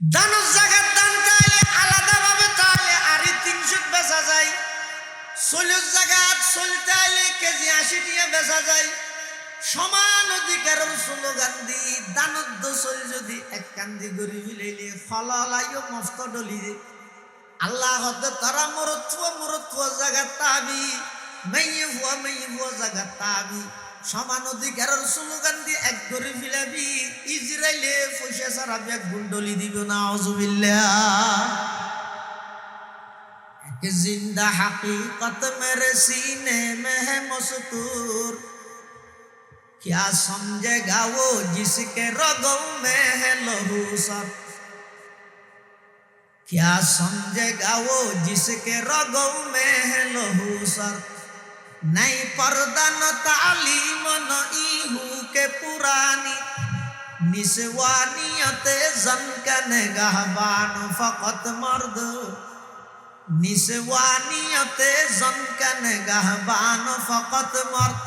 দানের জায়গার দান চাইলে আলাদাভাবে চাইলে আরই ৩০০ বেচা যায়। ৪০ জায়গাত চলতে আইলে কেজি ৮০ টাকা বেচা যায়। সমান অধিকারের স্লোগান দি দানদ্দ চল যদি এক কান্দি গড়ি ফিলাইলে ফলালাইও মস্ত ডলি দে আল্লাহ হতে তারা মরত্ব জায়গা তাবি মেয়ে ভুয়া জায়গা তাবি। সমান অধিকারের স্লোগান দিয়ে এক গড়ি ফিলাবি ইজরাইলে পয়সা সারা ব্যাগ গুন্ডলি দিব না আউযুবিল্লাহ। এক জিন্দা हकीकत मेरे सीने में है मस्तूर क्या समझेगा वो जिसके रगों में है लहू सर क्या समझेगा वो जिसके रगों में है लहू सर नहीं पर्दा न तालीम न ईहू के पुरानी निस्वानियत जन का निगाहबान फकत मर्द निस्वानियत जन का निगाहबान फकत मर्द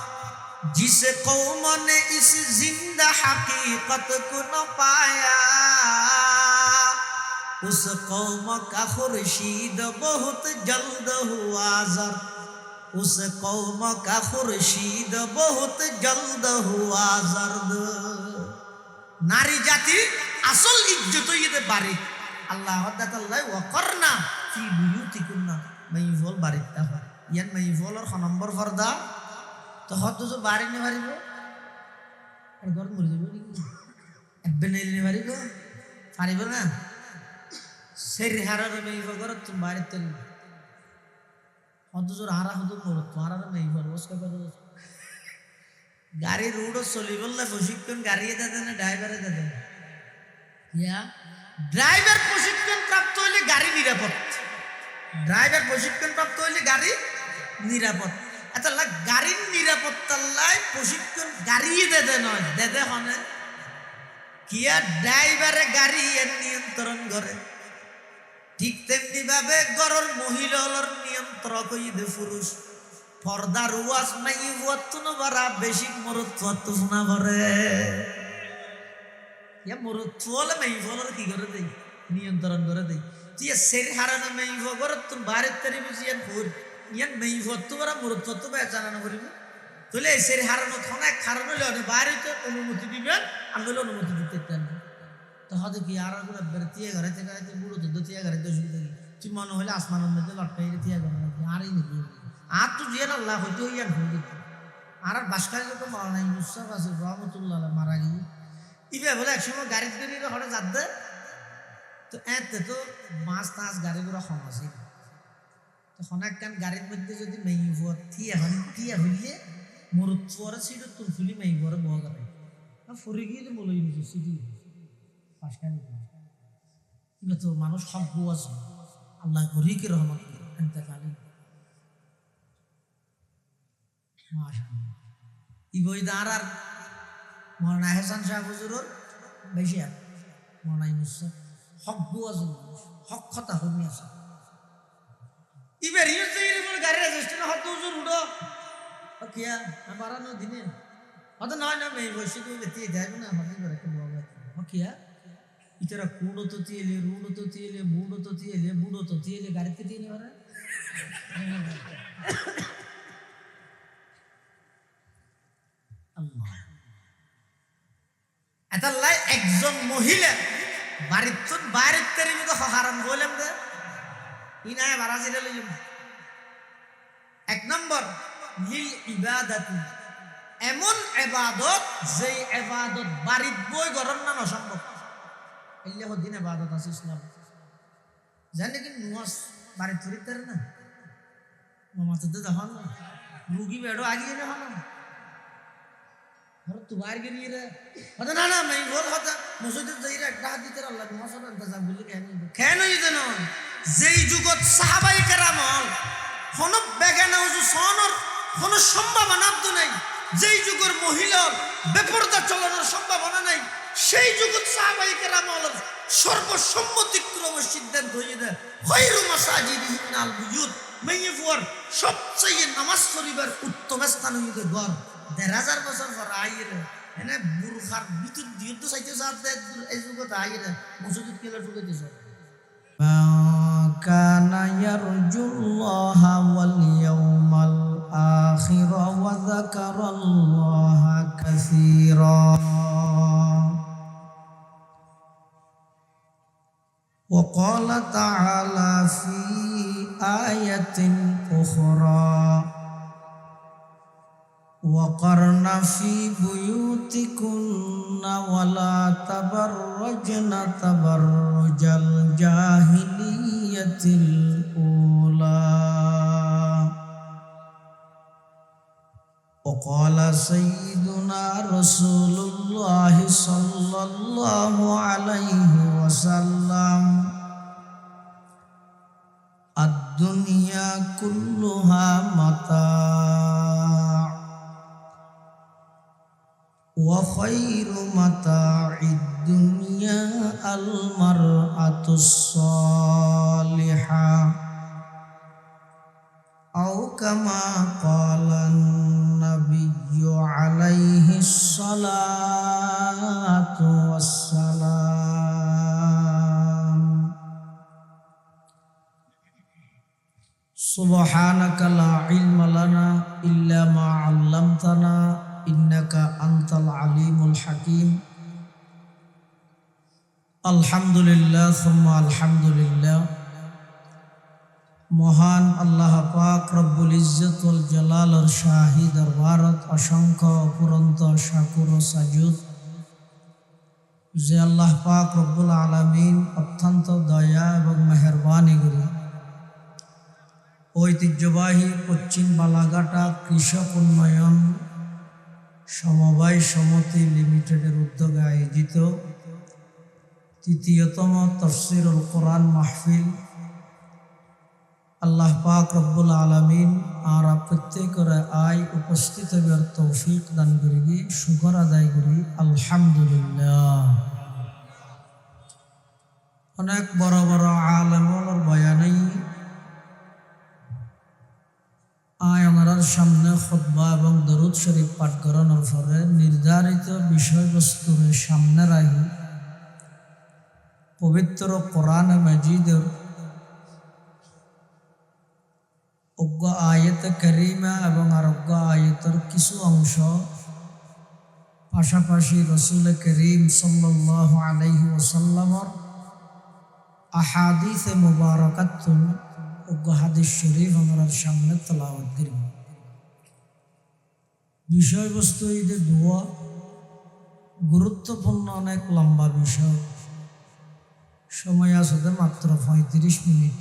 जिस कौम ने इस जिंदा हकीकत को न पाया उस कौम का खुर्शीद बहुत जल्द हुआ जर उस कौम का खुर्शीद बहुत जल्द हुआ जर्द। नारी जाति আসল ইজ্জত ইতে বাড়ি আল্লাহ তাআলা ওয়াকরনা ফি বুয়ুতিকুন্না মাইফল বাড়িতা হয় ইয়ান মাইফলর খ নম্বর পর্দা তো হত যে বাড়ি নে পারিব আর ঘর মরে যাব নি এববে নে পারিব পারিব না সের হারার মাইফল ঘর তুমি বাড়িতে হত জোর হারা হত মর তোমার মাইফল ওসকা করো গাড়ি রোড চলি বললে প্রশিক্ষণ গাড়ি দেন না ড্রাইভারে দেন ইয়া ড্রাইভার প্রশিক্ষণ প্রাপ্ত হইলে গাড়ি নিরাপদ ড্রাইভার প্রশিক্ষণ প্রাপ্ত হইলে গাড়ি নিরাপদ আচ্ছা গাড়ির নিরাপত্তার লাই প্রশিক্ষণ গাড়ি দেদে নয় দেদে হনে কিয়া ড্রাইভারে গাড়ি এর নিয়ন্ত্রণ করে ঠিক তেমনি ভাবে গরর মহিলার নিয়ন্ত্রণ কইদে পুরুষ পর্দার ওয়াজ নাই ওয়াতুন বারা বেশি মরত্ব না করে ইয়া মরত্বলে নাই ফলর কি করে দেই নিয়ন্ত্রণ করে দেই তুই সের হারানো নাই ফগর তুই বারে তরি বুঝিয়ান ফুর ইয়ান নাই ফত্ব বারা মরত্ব তো বেচানা করিব তুলে সের হারানো থনা খারানো লনে বারে তো অনুমতি দিবেন আঙ্গুল অনুমতি দিতে দেন তো হদে কি আর গুলো বেরতিয়ে ঘরে থেকে বুড়ো তো দতিয়া ঘরে তো শুনতে তুই মনে হলে আসমানের মধ্যে লটকাই দিয়া ঘরে আরই নাকি আর তো জিয়ান আল্লাহ হইতে হইয়া ভুল দিত আর বাসকারী তো মাওলানা ইউসুফ আছে রহমাতুল্লাহ মারা গিয়ে ইবে বলে একসময় গাড়ি করে হঠাৎ যাতে তো এতে তো মাছ টাছ গাড়িগুলো কম আছে তখন একখান গাড়ির মধ্যে যদি মেয়ে থিয়া হইলে মরুত্বরে ছিল তোর ফুলি মেয়ে ঘরে বহ করে ফরে গিয়ে তো বলে সিটি বাসকারী ইবে তো মানুষ সব আছে আল্লাহ গরিকে রহমত এতেকালী ইবইদার আর মৌলানা হাসান শাহ হুজুরের বেশি আর মৌলানা ইউসুফ হক বুয়াজুল হক কথা হনি আছে ইবের ইউসুফের গাড়ি রেজিস্ট্রেশন হক হুজুর উড়ো কিয়া না বারানো দিনে হত নয় না মেই বসে তুই বেতি যাইব না হদি করে কি বাবা কিয়া ইতরা কুড়ো তো তিয়েলে রুড়ো তো তিয়েলে বুড়ো তো তিয়েলে বুড়ো তো তিয়েলে গাড়িতে তিয়েলে বারে এতাল্লাই একজন মহিলা বাড়ির বাইরের তেরিমি তো হারাম বললাম যে ইনায় বারাজিলে লইম এক নম্বর লিল ইবাদাতি এমন ইবাদত যে ইবাদত বাড়ির বই গরম না অসম্ভব আল্লাহ দিন ইবাদত আছে ইসলাম জানে কি নুয়াস বাড়ির তরিতে না নমাজতে যখন রুগী বেড়ো আগিয়ে না হন और तू बाहर गिरी रे पता ना मैं बोल होता मस्जिद যাই রে একটা হাতি তের আল্লাহ মুহাম্মদ ইন্তজাম বলি কেন ইদেন যেই যুগত সাহাবায়ে কেরাম কোন বেগানা উজু সনর কোন সম্ভাবনা তো নাই যেই যুগের মহিলার বেপরদা চলানোর সম্ভাবনা নাই সেই যুগত সাহাবায়ে কেরাম সর্বসম্মতিক্রমে সিদ্ধান্ত হয়ে দেয় খায়রু মাসাজিদিনাল বুয়ুত মাইয়ুর সবচেয়ে নামাজ পড়িবার উত্তম স্থান হইতে ঘর ১,৫০০ বছর পর আইরে এনে বুরখার ভিতর দিয়ে তো চাইতে চাতে এই যুগত আইরে মসজিদ কেলে ঢুকাইতেছ كان يرجو الله واليوم الآخر وذكر الله كثيرا وقال تعالى في آية أخرى وقرن في بيوتكن ولا تبرجن تبرج الجاهلية الأولى وقال سيدنا رسول الله صلى الله عليه وسلم الدنيا كلها متاع وخير متاع الدنيا المرأة الصالحة أو كما قال النبي عليه الصلاة والسلام سبحانك لا علم لنا إلا ما علمتنا إنك أنت العليم الحكيم الحمد لله ثم الحمد لله মহান আল্লাহ পাক রব্বুল ইজ্জত ওয়াল জালালের শাহী দরবারত অসংখ্য অপুরন্ত শাকুর ও সাজুদ যে আল্লাহ পাক রব্বুল আলামিন অত্যন্ত দয়া এবং মেহেরবানি করে ঐতিহ্যবাহী পশ্চিম বালাঘাটা কৃষক উন্নয়ন সমবায় সমিতি লিমিটেডের উদ্যোগে আয়োজিত তৃতীয়তম তাফসীরুল কোরআন মাহফিল আল্লাহ পাক রব্বুল আলামিন আর প্রত্যেকের আয় উপস্থিত হবার তৌফিক দান করিবি শুকর আদায় করি আলহামদুলিল্লাহ অনেক বড় বড় আলেমর বয়ানেই আয়ানার সামনে খুতবা এবং দরুদ শরীফ পাঠ করানোর পরে নির্ধারিত বিষয়বস্তুর সামনে রাখি পবিত্র কোরআন মাজিদের অজ্ঞ আয়াত কারিমা এবং আরোগ্য আয়াতের কিছু অংশ পাশাপাশি রসুল করিম সাল্লাল্লাহু আলাইহি ওয়াসাল্লামর আহাদিসে মুবারাকাতুন অজ্ঞ হাদিস শরীফ আমার সামনে তেলাওয়াত করি বিষয়বস্তু ঈদে দোয়া গুরুত্বপূর্ণ অনেক লম্বা বিষয় সময় আছে মাত্র 35 মিনিট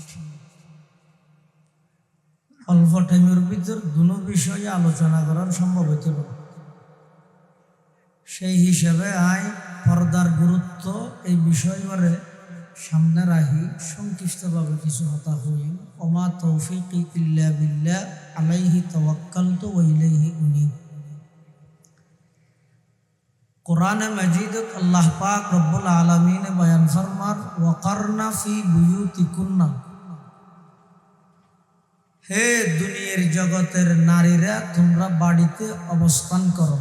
অল্প টাইমের ভিতর দুটো বিষয়ে আলোচনা করার সম্ভব হইছিল সেই হিসাবে আয় পর্দার গুরুত্ব এই বিষয়বারে সামনে রাখি সংক্ষিপ্তভাবে কিছু কথা হইল ওমা তৌফিকি ইল্লা বিল্লাহ আলাইহি তাওয়াক্কালতু ওয়া ইলাইহি উনীব কোরআনে মাজিদত আল্লাহ পাক রব্বুল আলামিন বয়ান ফরমান ওয়াকারনা ফি বুয়ুতিকুন্না হে দুনিয়ার জগতের নারীরা তোমরা বাড়িতে অবস্থান করো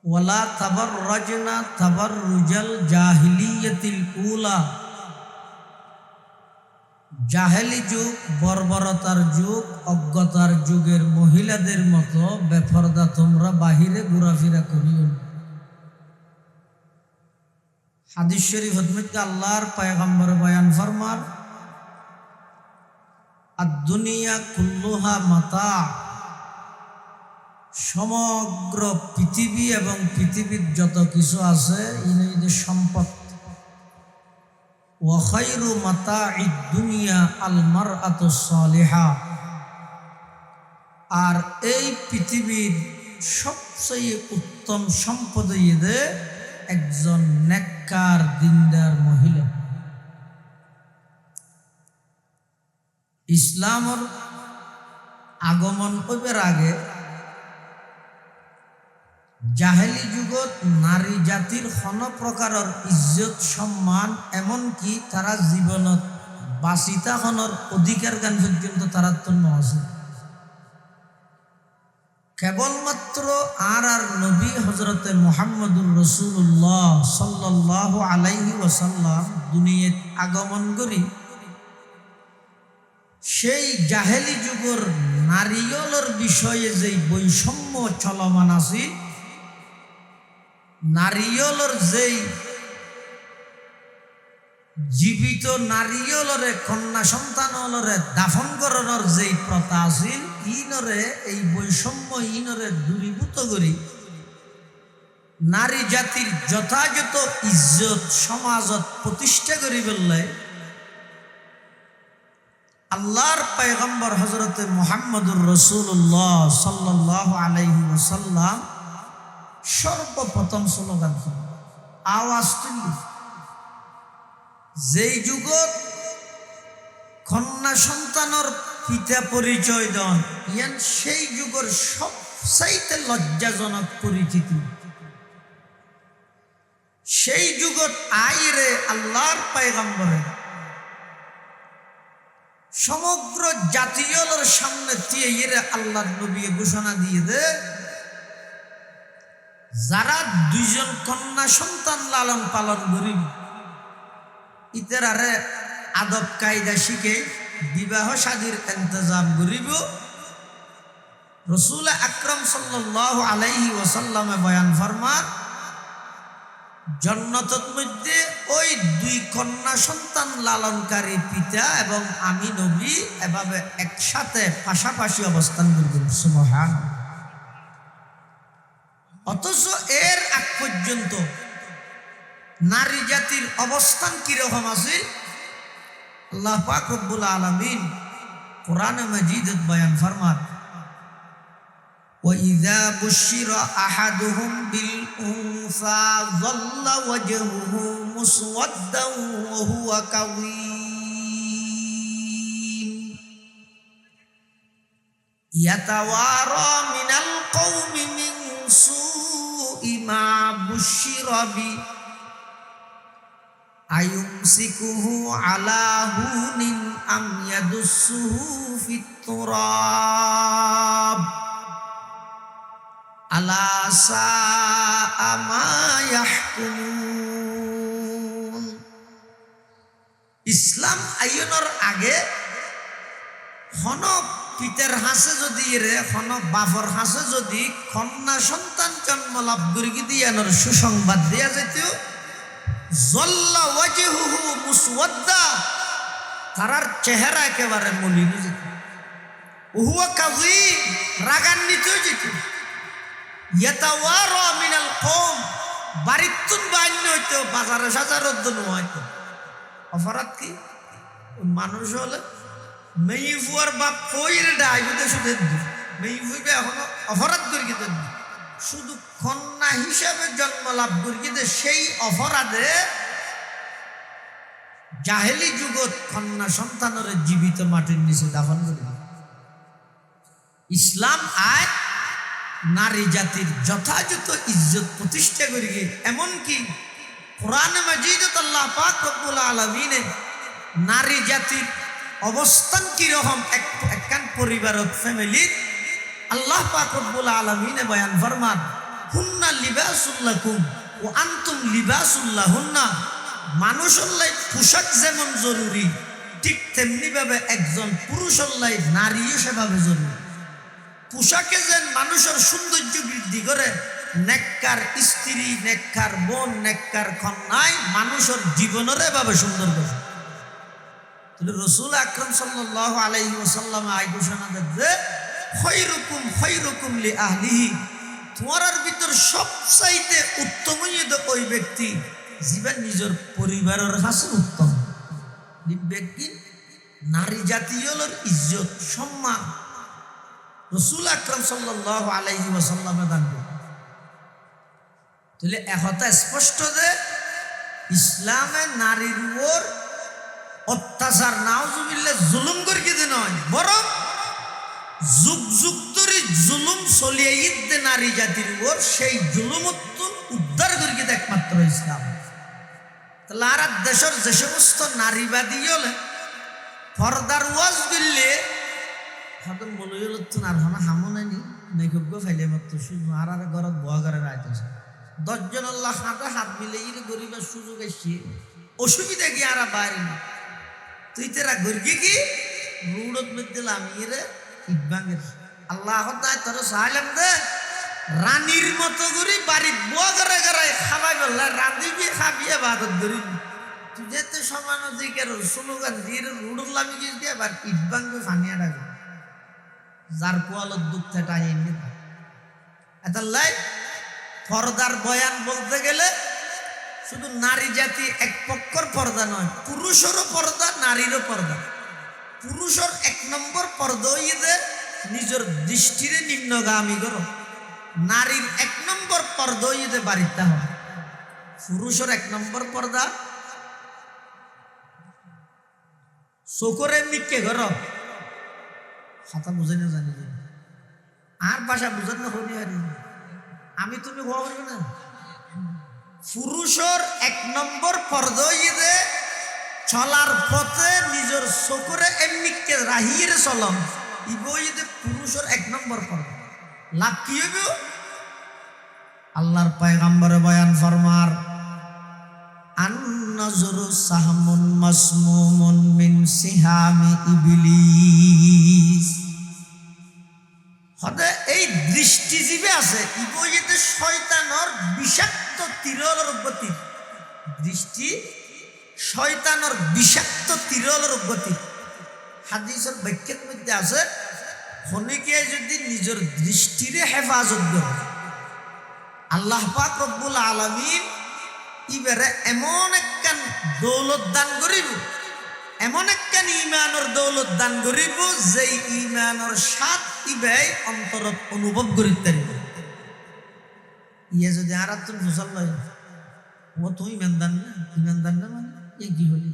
ওয়ালা তাবাররাজনা তাবাররুজাল জাহিলিয়াতিল উলা জাহেলি যুগ বর্বরতার যুগ অজ্ঞতার যুগের মহিলাদের মতো বেপরদা তোমরা বাহিরে ঘোরাফেরা করিও হাদিস শরীফ হযরত আল্লাহর পয়গম্বর বয়ান ফরমান আদ-দুনিয়া কুল্লুহা মাতা সমগ্র পৃথিবী এবং পৃথিবীর যত কিছু আছে ইনের সম্পদ ওয়া খায়রু মাতাঈদ দুনিয়া আল মারআতুস সালিহা আর এই পৃথিবীর সবচেয়ে উত্তম সম্পদ হইছে একজন নেককার দিনদার মহিলা ইসলামের আগমন হইবার আগে জাহেলি যুগত নারী জাতির কোন প্রকারের ইজ্জত সম্মান এমনকি তারা জীবনত বাঁচিতা হনর অধিকার গান পর্যন্ত তারা তো আছে কেবলমাত্র আর নবী হজরতে মুহাম্মদুর রাসূলুল্লাহ সাল্লাল্লাহু আলাইহি ওয়াসাল্লাম দুনিয়াত আগমন করি সেই জাহেলি যুগের নারীয়লের বিষয়ে যে বৈষম্য চলমান আছে, নারীয়লের যেই জীবিত নারীয়লরে কন্যা সন্তানলরে দাফন করানোর যেই প্রথা আছিল, ইনরে এই বৈষম্য ইনরে দূরীভূত করি নারী জাতির যথাযথ ইজ্জত সমাজত প্রতিষ্ঠা করি বললে আল্লাহর পয়গম্বর হযরতে মুহাম্মদুর রাসূলুল্লাহ সাল্লাল্লাহু আলাইহি ওয়াসাল্লাম সর্বপ্রথম স্লোগান আওয়াজ তুলি যেই যুগত কন্যা সন্তানের পিতা পরিচয় দেন ইয়ান সেই যুগের সবচাইতে লজ্জাজনক পরিচিতি। সেই যুগত আইরে আল্লাহর পয়গম্বরে সমগ্র জাতীয়র সামনে দিয়ে আল্লাহর নবী ঘোষণা দিয়ে দে, যারা দুইজন কন্যা সন্তান লালন পালন করিব ইতারারে আদব কায়দা শিখে বিবাহ শাদীর ইন্তজাম করিব। রাসূল আকরাম সাল্লাল্লাহু আলাইহি ওয়াসাল্লামে বয়ান ফরমান, জান্নাতের মধ্যে ওই দুই কন্যা সন্তান লালনকারী পিতা এবং আমি নবী এভাবে একসাথে পাশাপাশি অবস্থান করবেন। সুবহানাল্লাহ। অথচ এর আগ পর্যন্ত নারী জাতির অবস্থান কিরকম আছে আল্লাহ পাক রব্বুল আলামিন কোরআনে মাজিদে বয়ান ফরমান, وَإِذَا بُشِّرَ أَحَدُهُمْ بِالْأُنثَى ظَلَّ وَجْهُهُ مُسْوَدًّا وَهُوَ كَظِيمٌ يَتَوَارَى مِنَ الْقَوْمِ مِنْ سُوءِ مَا بُشِّرَ بِهِ أَيُمْسِكُهُ عَلَى هُونٍ أَمْ يَدُسُّهُ فِي التُّرَابِ আলা সাআ মা ইয়াহকুমুন। ইসলাম আইনের আগে হন পিতার হাসে যদি হন বাপর হাসে যদি কন্যা সন্তান জন্ম লাভ করি দিয়ানোর সুসংবাদ দেয়া যেত, জল্লা ওয়াজহুহু মুসওয়াদ্দা, তারার চেহারা একেবারে মলিন যেত, হুয়া কাযীম, রাগান্বিত যেত, ইয়াতাওয়ারা মিনাল কওম, বাড়িতুন বাইন্য হইতো বাজারে সাজারত দন হইতো। অপরাধ কি? মানুষ হলে মেয়ে ফুয়ার বাপ কইরে ডাইবতে শুধু মেয়ে ফুইবে এখনো অপরাধ করি কিন্তু শুধু কন্যা হিসাবে জন্ম লাভ করি কিন্তু সেই অপরাধে জাহেলি যুগত কন্যা সন্তানের জীবিত মাটির নিচে দাফন করে। ইসলাম আয় নারী জাতির যথাযথ ইজ্জত প্রতিষ্ঠা করি, এমনকি কোরআনে মাজিদে আল্লাহ পাক রব্বুল আলামিনে নারী জাতির অবস্থান কিরকম একখান পরিবারত ফ্যামিলির আল্লাহ পাক রব্বুল আলামিনে বয়ান ফরমান, হুন্না লিবাসুল লাকুম ওয়া আনতুম লিবাসুল লাহুন্না। মানুষের লাই পোশাক যেমন জরুরি ঠিক তেমনি ভাবে একজন পুরুষের লাই নারীও সেভাবে জরুরি। পোশাকে যেন মানুষের সৌন্দর্য বৃদ্ধি করে, নেককার স্ত্রী, নেককার বোন, নেককার কন্যায় মানুষের জীবনের এভাবে সুন্দর করে। রাসূল আকরাম সাল্লাল্লাহু আলাইহি ওয়াসাল্লাম আই ঘোষণা দেবে, খায়রুকুম খায়রুকুম লি আহলিহি, তোমার ভিতর সবচাইতে উত্তম ওই ব্যক্তি জীবন নিজের পরিবারের কাছে উত্তম ব্যক্তি। নারী জাতীয়র ইজ্জত সম্মান রাসূল আকরাম সাল্লাল্লাহু আলাইহি ওয়াসাল্লামে দান করে। তাহলে একথা স্পষ্ট যে ইসলামে নারীর উপর অত্যাচার নাউজুবিল্লাহ জুলুম করি কিন্তু নয়, বরং যুগ যুগ ধরে জুলুম চলিয়ে ঈদে নারী জাতির উপর, সেই জুলুমত্তুন উদ্ধার করি কিন্তু একমাত্র ইসলাম। তাহলে আর দেশের যে সমস্ত নারীবাদী হলে পর্দার ওয়াজ দিলে হাতন বলে গেল তো আর হামো নাইনি নেখজ্ঞ ফাইলে মাত্র শুধু আর ঘরত বয়া করে রাইতেছে 10 জন আল্লাহ হাতে হাত মিলে ইরে গরিবের সুযোগ এসছে অসুবিধা কি আর বাইরে না তুই তেরা গর্গি কি রুড়ত মধ্যে লামিয়ে রে ইটবাঙ্গের আল্লাহ তাই তোর সাহায্য দে রানীর মতো করে বাড়ির বয়া করে করে খাবাই বললে রাঁধিবি খাবিয়ে বাদত ধরি তুই যেতে সমান দিকের স্লোগান দিয়ে রুড়ত লামি গিয়ে দিয়ে আবার ইটবাঙ্গে ফানিয়ে রাখবে যার পোয়ালত দুঃখ থেটা এনে এত লাই পর্দার বয়ান বলতে গেলে শুধু নারী জাতি এক পক্ষর পর্দা নয় পুরুষেরও পর্দা নারীরও পর্দা পুরুষের 1 নম্বর পর্দা হইয়ে নিজের দৃষ্টিরে নিম্নগামী করো নারীর 1 নম্বর পর্দা হইয়ে বাড়িতে হয় পুরুষের 1 নম্বর পর্দা চোখরে মিটকে ঘর কথা বুঝে না জানি আর ভাষা বুঝেন না হনি আর আমি তুমি হওয়া বলবে না পুরুষের 1 নম্বর পর্দা হইয়ে চলার পথে নিজের চোখরে এমনিকে রাহিয়ে চলম ইবইতে পুরুষের 1 নম্বর পর্দা লাভ কি হইব আল্লাহর পয়গম্বরে বয়ান ফরমার আন নাজরু সাহমুন মাসমুমুন মিন সিহামি ইবলিস হদে এই দৃষ্টিজীবে আছে ইবইতে শয়তানের বিষাক্ত তীরের গতি দৃষ্টি শয়তানের বিষাক্ত তীরের গতি হাদিসের বাক্যের মধ্যে আছে খনিকে যদি নিজের দৃষ্টিরে হেফাজত করে আল্লাহ পাক রব্বুল আলামিন ইবারে এমন একখান দৌলত দান করিব এমন একখান ইমানের দৌলত দান করিব যেই ইমানের স্বাদ ইবাই অন্তরত অনুভব করিতে পারিব ইয়ে যদি আর তুই মুসল লয় ও তুই ইমানদার না মানে এ কি হলি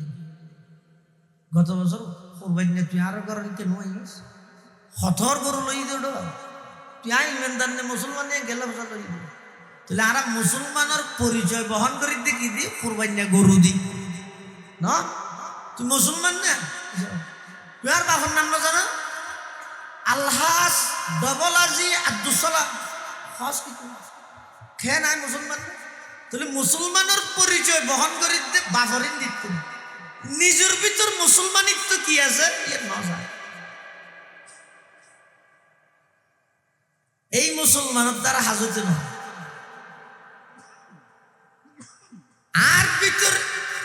গত বছর কোরবানি তুই আরো করার কেন আইস হথর গরু লই দৌড় তুই আই ইমানদার নে মুসলমান গেলে বছর লই তাহলে আর মুসলমানের পরিচয় বহন করি কি দি কোরবানি গরু দি না তুই মুসলমান না তুই আর বাবার নাম না জানো আলহাস ডবল আজি আব্দুল সালাম হস কি খেয়ে নাই মুসলমান তাহলে মুসলমানের পরিচয় বহন করি বাফরিন দিত নিজের ভিতর মুসলমানিত্ব কি আছে এই মুসলমানের দ্বারা হাজতে নয় আর ভিতর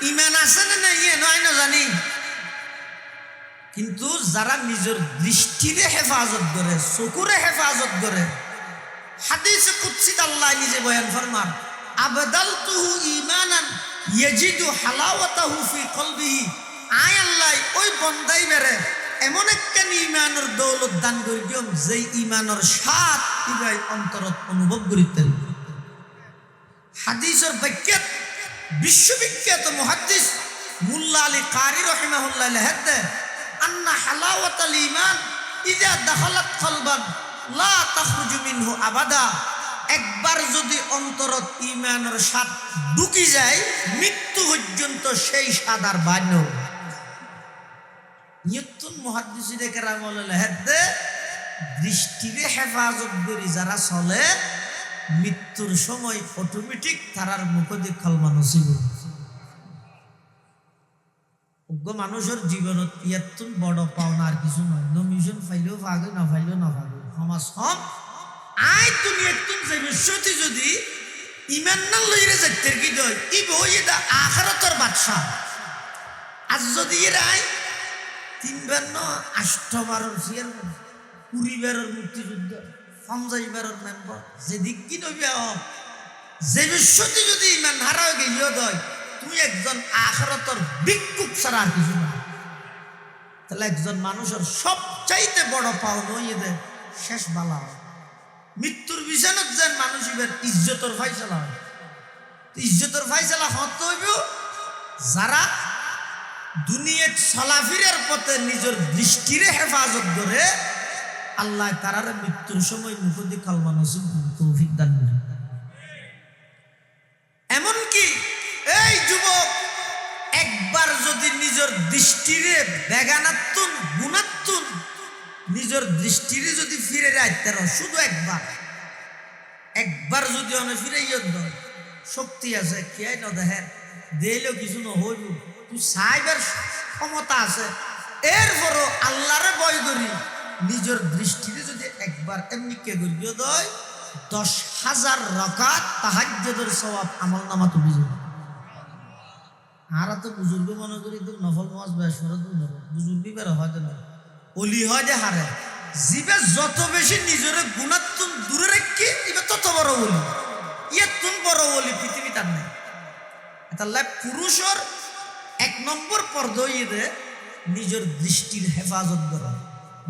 ইমান আছে না ইয়ে নয় না জানি কিন্তু যারা নিজের দৃষ্টিরে হেফাজত করে চকুরে হেফাজত করে হাদিসে কুদসিত আল্লাহ নিজে বয়ান ফরমান আবদালতুহু ঈমানান ইয়াজিদু হালাওয়াতাহু ফি কলবিহি আয় আল্লাহ ওই বন্দাই বেরে এমন একটা ঈমানের দৌলত দান করি দিম যেই ঈমানের স্বাদ ইবাই অন্তরত অনুভব করিতে হাদিসের বাক্যত বিশ্ববিখ্যাত মুহাদ্দিস মুল্লা আলী কারি রাহিমাহুল্লাহ লিখেন আন্না হালাওয়াতাল ঈমান ইযা দাখালাত কলবান লা তাখরুজু মিনহু আবাদা একবার যদি অন্তরত ঈমানের স্বাদ ঢুকি যায় মৃত্যু পর্যন্ত সেই স্বাদ আর বাইর না নিয়তুন মুহাদ্দিসিনে কেরাম লিখেন দৃষ্টিরে হেফাজত করি যারা চলে মৃত্যুর সময় অটোমেটিক তারার মুখে দিয়ে কলমা নসিব মানুষের জীবনত ইয়াতুন বড় পাওনা আর কিছু নয় নমিশন ফাইলেও ভাগে না ফাইলেও না ভাগে সমাজ সব আই দুনিয়াতুন যে বিশ্বতি যদি ইমান না লইরে যাইতে কি দয় ই বই দা আখিরাতের বাদশা আজ যদি এরাই 3 বার ন 8 বারের চেয়ারম্যান 20 বারের মুক্তিযুদ্ধ 50 বারের মেম্বার যেদিক কি নইবে যে বিশ্বতি যদি ইমান হারা গেলিও দয় তুই একজন আখিরাতের ভিক্ষুক ছাড়া আর কিছু না তাহলে একজন মানুষের সবচাইতে বড় পাওনা হইয়ে শেষ বালা মৃত্যুর বিছানত যেন মানুষ ইবের ইজ্জতের ফাইসালা হয় ইজ্জতের ফাইসালা হতে হইব যারা দুনিয়ার চলাফিরার পথে নিজের দৃষ্টিরে হেফাজত করে আল্লাহ তারারে মৃত্যুর সময় মুখদি কালমা নসিব তৌফিক দান করেন এমনকি এই যুবক একবার যদি নিজের দৃষ্টিরে বেগানাত্তুন গুণাত্তুন নিজের দৃষ্টিরে যদি ফিরে রাখতে শুধু একবার যদি অনেক ফিরে শক্তি আছে কে না দেখেন দিলেও কিছু না হইব তুই সাইবার ক্ষমতা আছে এরপরও আল্লাহরে ভয় করি নিজের দৃষ্টিতে যদি একবার এমনি কে করি দেয় 10,000 রাকাত তাহাজ্জুদের সওয়াব আমল নামা তুমি যাবে। আর তো বুজুর্গ মনে করি তো নফল নামাজ বেশ ফরজ বুজুর্গই বের হয়তো না অলি হয় যে হারে জীবে যত বেশি নিজের গুণাত্ম দূরে রেখে এবার তত বড় বলি ইয়ে তুন বড় বলি পৃথিবী তার নেই তাহলে পুরুষের 1 নম্বর পর্দইয়ে নিজের দৃষ্টির হেফাজত করা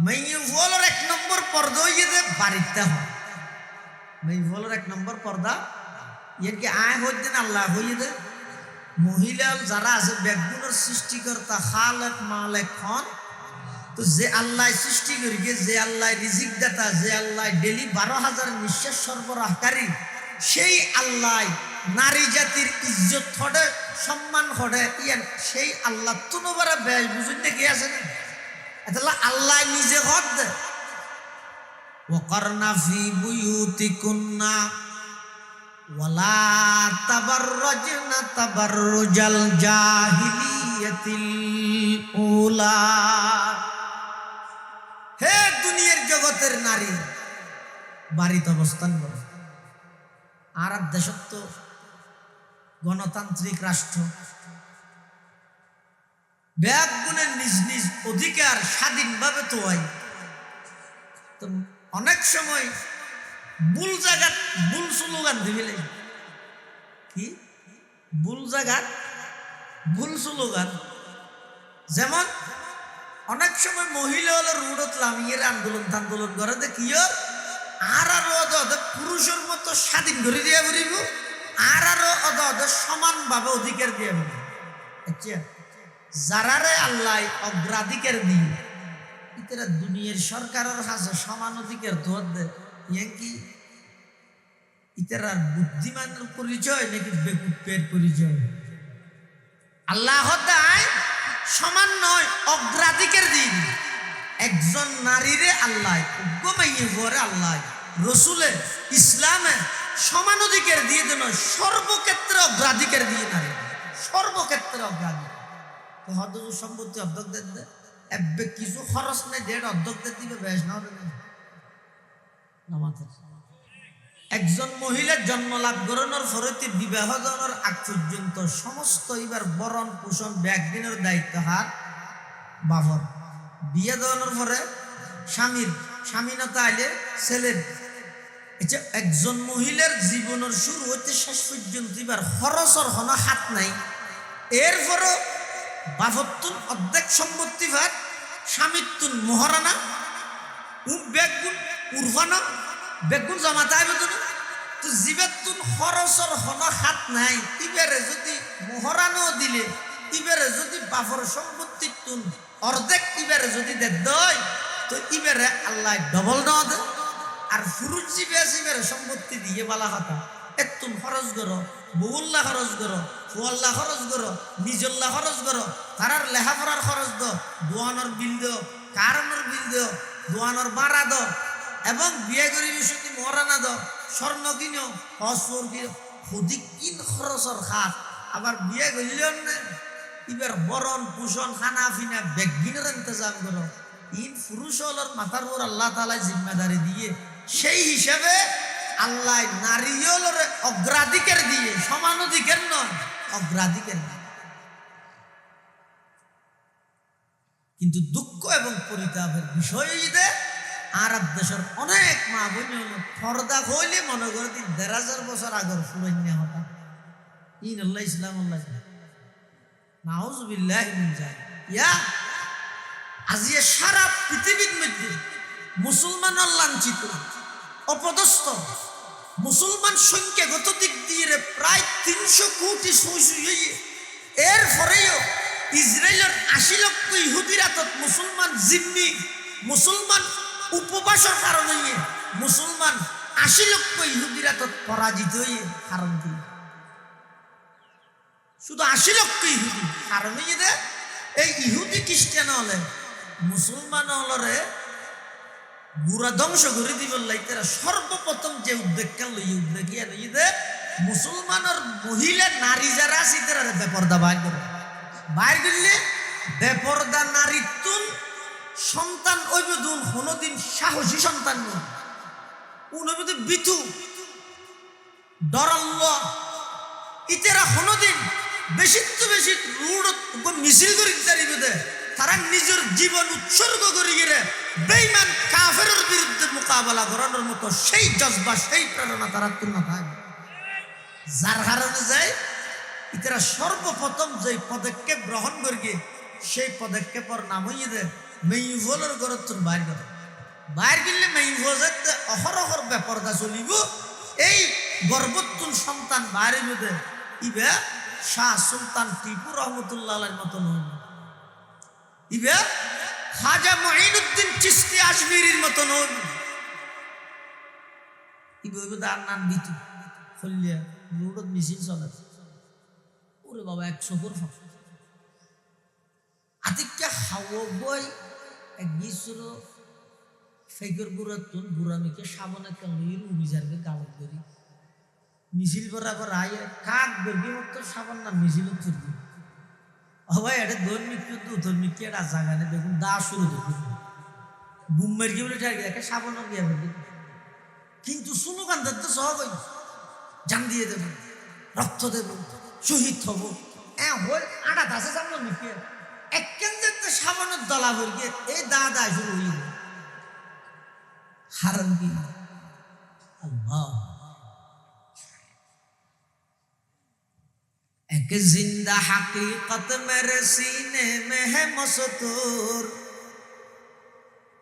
মেয়ে বলার 1 নম্বর পর্দইয়ে বাড়িতে হয় মেয়ে বলার 1 নম্বর পর্দা এর কি আয় হইতে না আল্লাহ হইয়ে দে মহিলা যারা আছে ব্যাগুনের সৃষ্টিকর্তা খালেক মালেক খন তো যে আল্লাহ সৃষ্টি করি যে আল্লাহ রিজিক দাতা যে আল্লাহ ডেলি 12,000 নিঃশ্বাস সরবরাহকারী সেই আল্লাহ নারী জাতির ইজ্জত হটে সম্মান হটে ইয়ান সেই আল্লাহ তুনবারা বেশ বুঝুন না কি আছে না তাহলে আল্লাহ নিজে হক দে ওয়াকারনা ফি বুয়ুতিকুন্না ওয়ালা তাবাররাজনা তাবাররুজাল জাহিলিয়াতিল উলা। হে দুনিয়ার জগতের নারী বাড়িতে অবস্থান করো। আরব দেশত তো গণতান্ত্রিক রাষ্ট্র ব্যাগুণের নিজ নিজ অধিকার স্বাধীনভাবে তো হয় তো অনেক সময় ভুল জায়গা ভুল স্লোগান দিবিলে কি ভুল জায়গা ভুল স্লোগান যেমন অনেক সময় মহিলা হলো রুডত লামিয়ে আন্দোলন করে দেখিও আর পুরুষের মতো স্বাধীন করে দিয়ে বলিব আর সমানভাবে অধিকার দিয়ে বলিব আচ্ছা যারারে আল্লাহ অগ্রাধিকার দিয়ে ইতারা দুনিয়ার সরকারের কাছে সমান অধিকার ধর দেয় কি ইতারার বুদ্ধিমানের পরিচয় নাকি বেকুপের পরিচয় আল্লাহ দায় সমান নয় অগ্রাধিকার দিন একজন নারীরে আল্লাহ গমাইয়ে ভরে আল্লাহ রসুলে ইসলামে সমান অধিকার দিয়ে দেন সর্বক্ষেত্রে অগ্রাধিকার দিয়ে নারী সর্বক্ষেত্রে অগ্রাধিকার তো হয়তো সম্পত্তি অর্ধক দেন এবে কিছু খরচ নেই 1.5 অর্ধক দিবে বেশ না একজন মহিলার জন্ম লাভ করানোর ফরতে বিবাহ জনের আগ পর্যন্ত সমস্ত এবার বরণ পোষণ ব্যাগদিনের দায়িত্ব হার বাবার বিয়ে দেওয়ানোর পরে স্বামীর স্বামীনতা আইলে ছেলের একজন মহিলার জীবনের শুরু হইতে শেষ পর্যন্ত এবার খরচর হন হাত নাই এরপরও বাফতুন অর্ধেক সম্পত্তি ভার স্বামীতুন মহারানা বেগুন উর্ফানা বেগুন জমাতে আইবে তো জীবেতুন খরচর হন হাত নাই ইবারে যদি মহারানো দিলে ইবারে যদি বাফর সম্পত্তি তুন অর্ধেক ইবারে যদি দেয় তো ইবারে আল্লাহ ডবল না দে আর পুরুষ জীবে ইবারে সম্পত্তি দিয়ে বালা কথা এতুন খরচ করো বহুল্লা খরচ করো ফুয়াল্লা খরচ করো নিজল্লা খরচ করো তারার লেখাপড়ার খরচ দো দোয়ানোর বিল দো কারণের বিল দো দোয়ানোর বাড়া দো এবং বিয়ে করি যদি মরানা দো স্বর্ণ কিনো হসর কিনো খুদি কিন খরচর খাত আবার বিয়ে করলেও না এবার বরণ পোষণ খানা ফিনা বেগিনের ইন্তজাম করো ইন পুরুষ হলোর মাথার উপর আল্লাহ তাআলা জিম্মেদারি দিয়ে সেই হিসাবে আল্লাহ নারী হলোর অগ্রাধিকার দিয়ে সমান অধিকার নয় অগ্রাধিকার দিয়ে কিন্তু দুঃখ এবং পরিতাপের বিষয় যে আরব দেশের অনেক মা বোন পর্দা হইলে মনে করে 1,500 বছর আগর ফুরাইন্য হতা ইন আল্লাহ ইসলাম আল্লাহ নাউজুবিল্লাহি মিন যালিক ইয়া আজিয়া সারা পৃথিবীর মধ্যে মুসলমান লাঞ্ছিত অপদস্থ মুসলমান সংখ্যাগত দিক দিয়ে প্রায় 300 কোটি হয়ে এরপরেও ইসরায়েলের 80 লক্ষ ইহুদির হাতত মুসলমান জিম্মি মুসলমান উপবাসের কারণে মুসলমান 80 লক্ষ ইহুদির হাতত পরাজিত হয়ে কারণ কি শুধু 80 লক্ষ ইহুদি কারণে এই ইহুদি খ্রিস্টান হলে মুসলমান হলরে গুড়া ধ্বংস করে দিবার লাইতেরা সর্বপ্রথম যে উদ্যোগ কেন লই উদ্যোগ ইয়ে মুসলমানের মহিলা নারী যারা আছে তারা বেপর্দা বাইর করে বাইর করলে বেপর্দা নারীতুন সন্তান ওইবদুন কোনদিন সাহসী সন্তান নয় উনবিদ বিতু ডরাল্ল ইতেরা কোনদিন বেশি বেশি রুড মিছিল করে দিতে তারা নিজের জীবন উৎসর্গ করে গিয়ে বেঈমান কাফেরের বিরুদ্ধে মোকাবেলা করানোর মতো সেই জজবা সেই প্রেরণা তারা তুলনা থাকবে যার কারণে যায় ইতারা সর্বপ্রথম যে পদক্ষেপ গ্রহণ করি সেই পদক্ষেপের নাম হইয়ে দেয় মেইফলের ঘরের তুন বাইর করে বাইর করলে মেইফজে অহরহর বেপরদা চলিব এই গর্ভতুন সন্তান বাইরে বেঁধে ইবে শাহ সুলতান টিপু রহমতুল্লাহ মতো নয় ইবে খাজা মঈনুদ্দিন চিশতি আজমিরির মতো নয় ইবে তার নাম বিতু ফলিয়া রোডত মিছিল চলে ওরে বাবা 100 ফুট আদিকে হাওয়া বই এক গিয়েছিল ফেকের গুড়াতুন গুড়ামিকে সাবনে কালির উবিজারকে গালত করি মিছিল বরাবর আয় কাক বেরবি মতো সাবান না মিছিল চলবি ভাই এটা ধর্মিক যুদ্ধ ধর্মিক কি একটা জাগানে দেখুন দা শুরু দেখুন বুমের কি বলে একে সাবানও গিয়ে ফেলবি কিন্তু সুনুকান্দার তো সহজ হই জান দিয়ে দেব রক্ত দেব শহীদ হব আটা দাসে সামনে মিশিয়ে এক কেন্দ্রে সাবানের দলা ভর গিয়ে এই দা শুরু হইল হারাম কি আল্লাহ एक जिंदा हकीकत मेरे सीने में है मस्तूर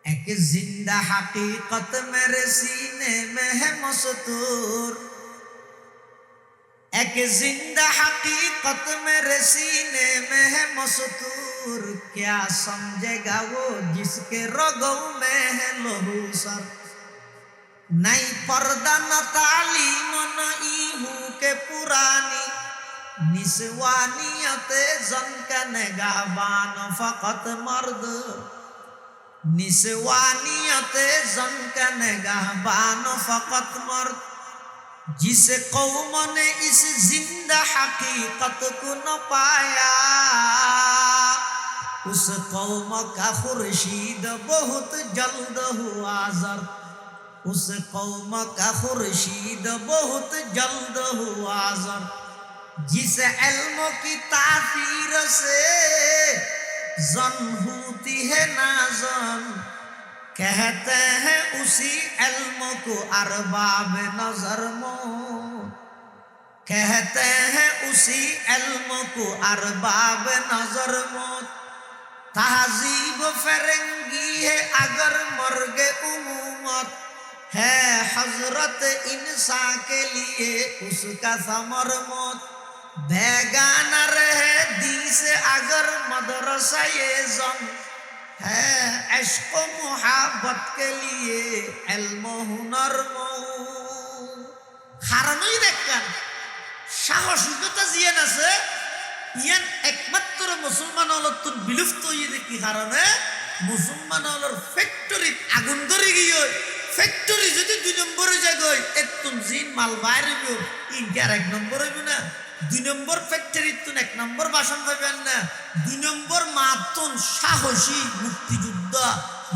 एक जिंदा हकीकत मेरे सीने में है मस्तूर एक जिंदा हकीकत मेरे सीने में है मस्तूर क्या समझेगा वो जिसके रगों में है लहू सर नहीं पर्दा न तालीम न ईहू के पुरानी निस्वानियते जन का निगाहबान फकत मर्द निस्वानियते जन का निगाहबान फकत मर्द जिस कौम ने इस जिंदा हकीकत को न पाया उस कौम का खुर्शीद बहुत जल्द हुआ जर्द उस कौम का खुर्शीद बहुत जल्द हुआ जर्द जिस इल्म की तासीर से जन होती है नाज़न कहते हैं उसी इल्म को अरबाब नजर मौत कहते हैं उसी इल्म को अरबाब नजर मौत तहजीब फरंगी है अगर मर्गे उमूमत है हजरत इंसान के लिए उसका समर मौत बेगाना रहे दी से अगर मदरसा ये जम है इश्क मोहब्बत के लिए इल्म हुनर हारानुई देखान সাহসিকতা জিয়ান আছে ইয়ান একমাত্র মুসলমান হলতুন বিলুপ্ত হয়ে দেখি কারণে মুসলমান হলর ফ্যাক্টরিত আগুন ধরে গিয়ে ফ্যাক্টরি যদি 2 নম্বরে জায়গায় এতুন জিন মাল বাইরে হইব ইন্ডিয়ার 1 নম্বর হইব না 2 নম্বর ফ্যাক্টরিত তুন 1 নম্বর বাসন পাবেন না 2 নম্বর মাতুন সাহসী মুক্তিযোদ্ধা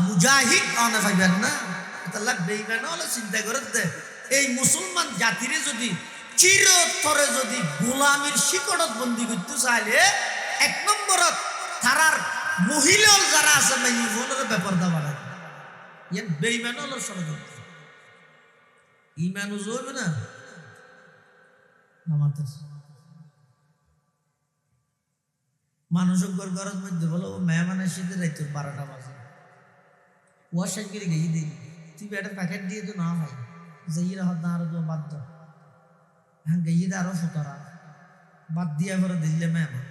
মুজাহিদ আনা পাবেন না আল্লাহ বেঈমান হলো চিন্তা করে দে এই মুসলমান জাতিরে যদি চিরতরে যদি গোলামীর শিকড়ত বন্দী করতে চাইলে 1 নম্বরত তারার মহিলা যারা আছে না ইভনের ব্যাপারটা বাড়ায় ইয়ান বেঈমান হলো ষড়যন্ত্র ঈমান হইবে না নামাতে মানুষের ঘরের মধ্যে বলো মেহমান এসে রাইতে 12টা বাজে ওয়াশাই করে গিয়ে দিই তুই একটা প্যাকেট দিয়ে তো না ভাই যাই রাহত না আর তো বাধ্য হ্যাঁ গিয়ে দে আরো 17 বাদ দিয়া করে দিলে মেহমান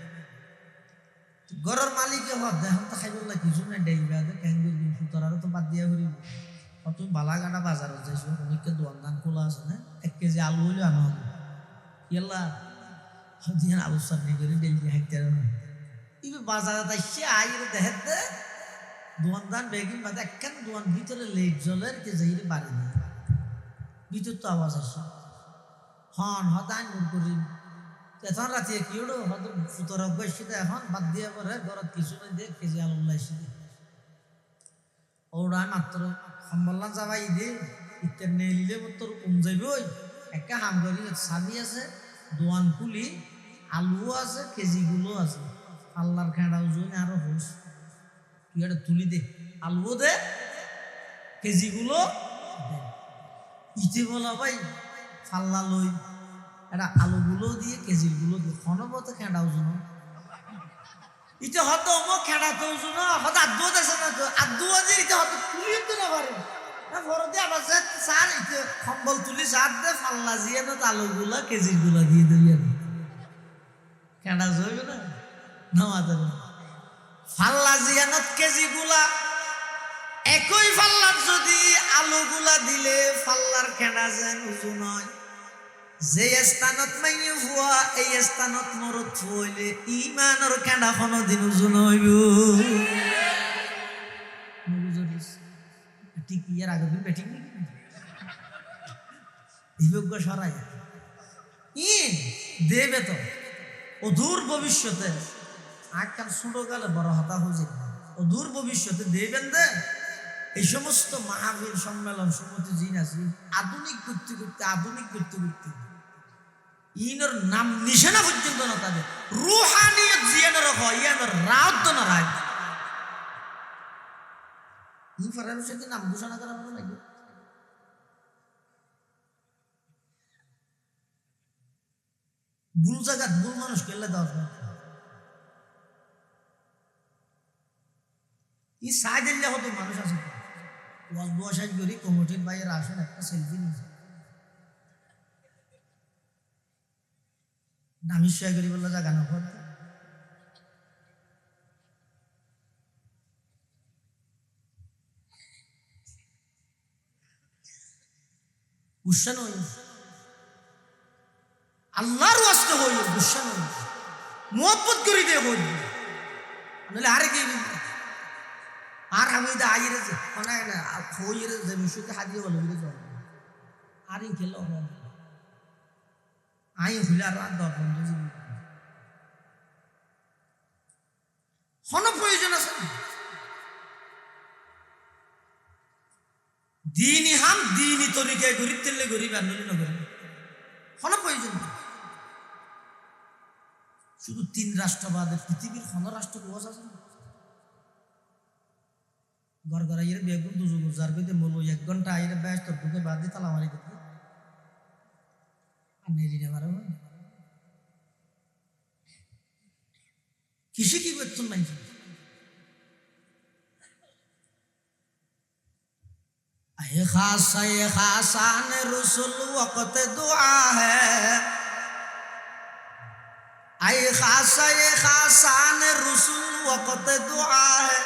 ঘরের মালিকে হত দেখুন তো খাইব না কিছু না ডেইবা দে কেন দিন 17 তো বাদ দিয়া করিব অত বালাগাটা বাজারে যাইছো অনেককে দোকান খোলা আছে না 1 কেজি আলু হইলো আনো ইয়াল্লা হদিয়ান আলু সামনে করে ডেইলি হাইতে না ইবে বাজারে তাইছে আইরে দেখে দে দোয়ান দান বেগিন বাদে একখান দোয়ান ভিতরে লেট জ্বলের কে যাইরে বাড়ি না ভিতর তো আওয়াজ আসে হন হতান মুর করি এখন রাতে কি ওড়ো হত ফুতর বসে এখন বাদ দিয়া পরে ঘরত কিছু নাই দেখ কেজি আলু লাইছি ওরা মাত্র সম্বলনা যাবাই দে ইত্যাদি নেইলে তোর কম যাইব একটা হাম করি চাবি আছে দোয়ান খুলি আলুও আছে কেজিগুলো আছে আল্লাহর খেঁড়াও জন্য আরো হোস তুই একটা তুলি দে আলুও দে কেজিগুলো ইতে বলা ভাই ফাল্লা লই এটা আলুগুলো দিয়ে কেজিগুলো দিয়ে খনবতে খেঁড়াও জন্য ইতে হয়তো অমুক খেঁড়াতে জন্য হয়তো আদুও দেশে না তো আদুও যে ইতে হয়তো তুলিও তো না পারে না ঘরতে আবার স্যার ইতে কম্বল তুলি সার দে ফাল্লা জিয়ে না আলুগুলা কেজিগুলা দিয়ে দেবে খেঁড়া যাবে না নামাজের ফাল্লা জিয়ানত কেজিগুলা একই ফাল্লার যদি আলুগুলা দিলে ফাল্লার খেঁড়া যেন উজু নয় যে স্থানত মাইয়ে হুয়া এই স্থানত মরত হইলে ইমানের খেঁড়া কোনদিন উজু নইব ঠিক ইয়ার আগের দিন বেঠিক নাকি দিব্য সরাই ই দেবে তো অদূর ভবিষ্যতে আজকাল ছোটো কালে বড় হতা হয়ে অদূর ভবিষ্যতে দেবেন দে এই সমস্ত মাহফিল সম্মেলন সমিতি জিন আছে আধুনিক করতে করতে ইনর নাম নিশানা পর্যন্ত না তাদের রুহানিয়ত জিয়ানো রাখো ইয়ানোর রাত না রাত ই ফরার সাথে নাম ঘোষণা করা ভালো লাগবে ভুল জায়গা ভুল মানুষ কেলে দেওয়া ই সাই দিলে হতো মানুষ আছে বসাই করি কমিটির বাইরে আসেন একটা সেলফি নিয়েছে নামি শুয়ে করি বললো জাগানো পর গুসা নয় আল্লাহর ওয়াস্তে হই গুসা নয় মোহব্বত করি দে হই নাহলে আরে কি আর আমি দা আইরে যে অনেক না হইরে যে মিশুকে হাদিয়ে বলে বলে যাও আর ইন খেলো আই হইলা রাত দর বন্ধু জীবন হন প্রয়োজন আছে দিনই হাম দিনই তরিকায় গরিব তেলে গরিব আর নলি নগরী হন প্রয়োজন শুধু 3 রাষ্ট্রবাদের পৃথিবীর কোন রাষ্ট্র বস আছে ঘর ঘর আইরে বেগুন দুজুগ যার কইতে মলো 1 ঘন্টা আইরে ব্যস্ত ঢুকে বাদ দিয়ে তালা মারি দিতে আর নেলি না পারো কিসে কি করতেন মাইছে আয়ে খাসান রসুল ওয়াক্ত দুআ হ্যায় আয়ে খাসান রসুল ওয়াক্ত দুআ হ্যায়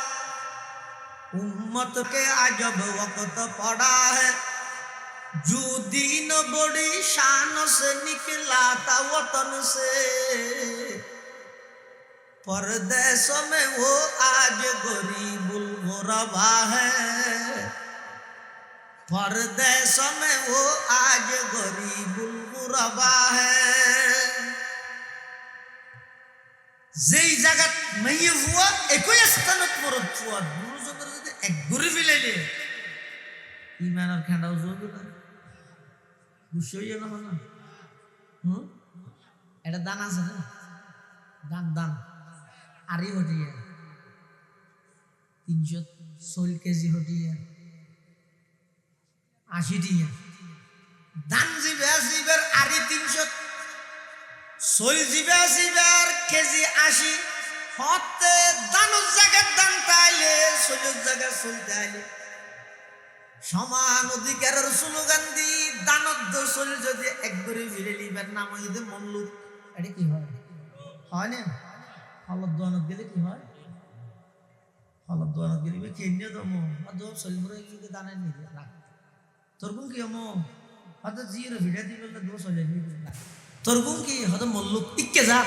उम्मत के अजब वक्त पड़ा है जो दीन बड़ी शान से निकला था वतन से परदेशों में वो आज गरीबुल गुरबा है परदेशों में वो आज गरीबुल गुरबा है যেই জায়গাত মাইয়ে হুয়া একই স্থানত মরত হুয়া দুজনের যদি এক ঘুরে ফেলাইলে ইমানের খেঁড়াও যোগ না বুঝে হইয়া না না এটা দান আছে না দান আরি হটিয়া 340 কেজি হটিয়া 80 টিয়া দান জিবার আরি 300 सोल जीवार केजी 80 हते दानुर जगह दान ताइले सोलुर जगह सोल ताइले समान अधिकारेर स्लोगान दी दानद सोल जदि एक घरे फिरे लिবার नाम হইতে মল্লুক এটা কি হয় হয় না হলদ দোয়ানত গেলে কি হয় হলদ দোয়ানত গেলে কেন্দ্র দমো আদো সোল মরে কি দানের নিবে রাখ তোর কোন কি আমো আদো জিরো ভিডিও দিলে দো সোলে নিবে রাখ তোর গুণ কি হয়তো মল্লুক ইকে যা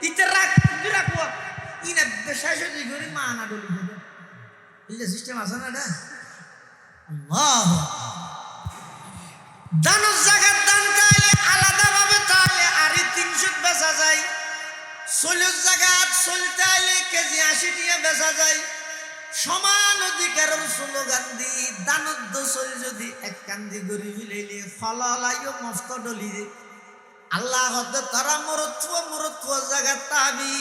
ইতে রাখ রাখবো ইনা বেশাই গরি মা না ডলি দেবে বুঝলে সিস্টেম আছে না এটা? আল্লাহ দানের জায়গার দান চাইলে আলাদাভাবে চাইলে আরই 300 বেচা যায়, 40 জায়গাত চলতে আইলে কেজি 80 টাকা বেচা যায়। সমান অধিকারের স্লোগান দি দানদ্দ চল যদি এক কান্দি গড়ি ফিলাইলে ফলালাইও মস্ত ডলি দে আল্লাহ হতে তারা মরত্ব জায়গা তাবি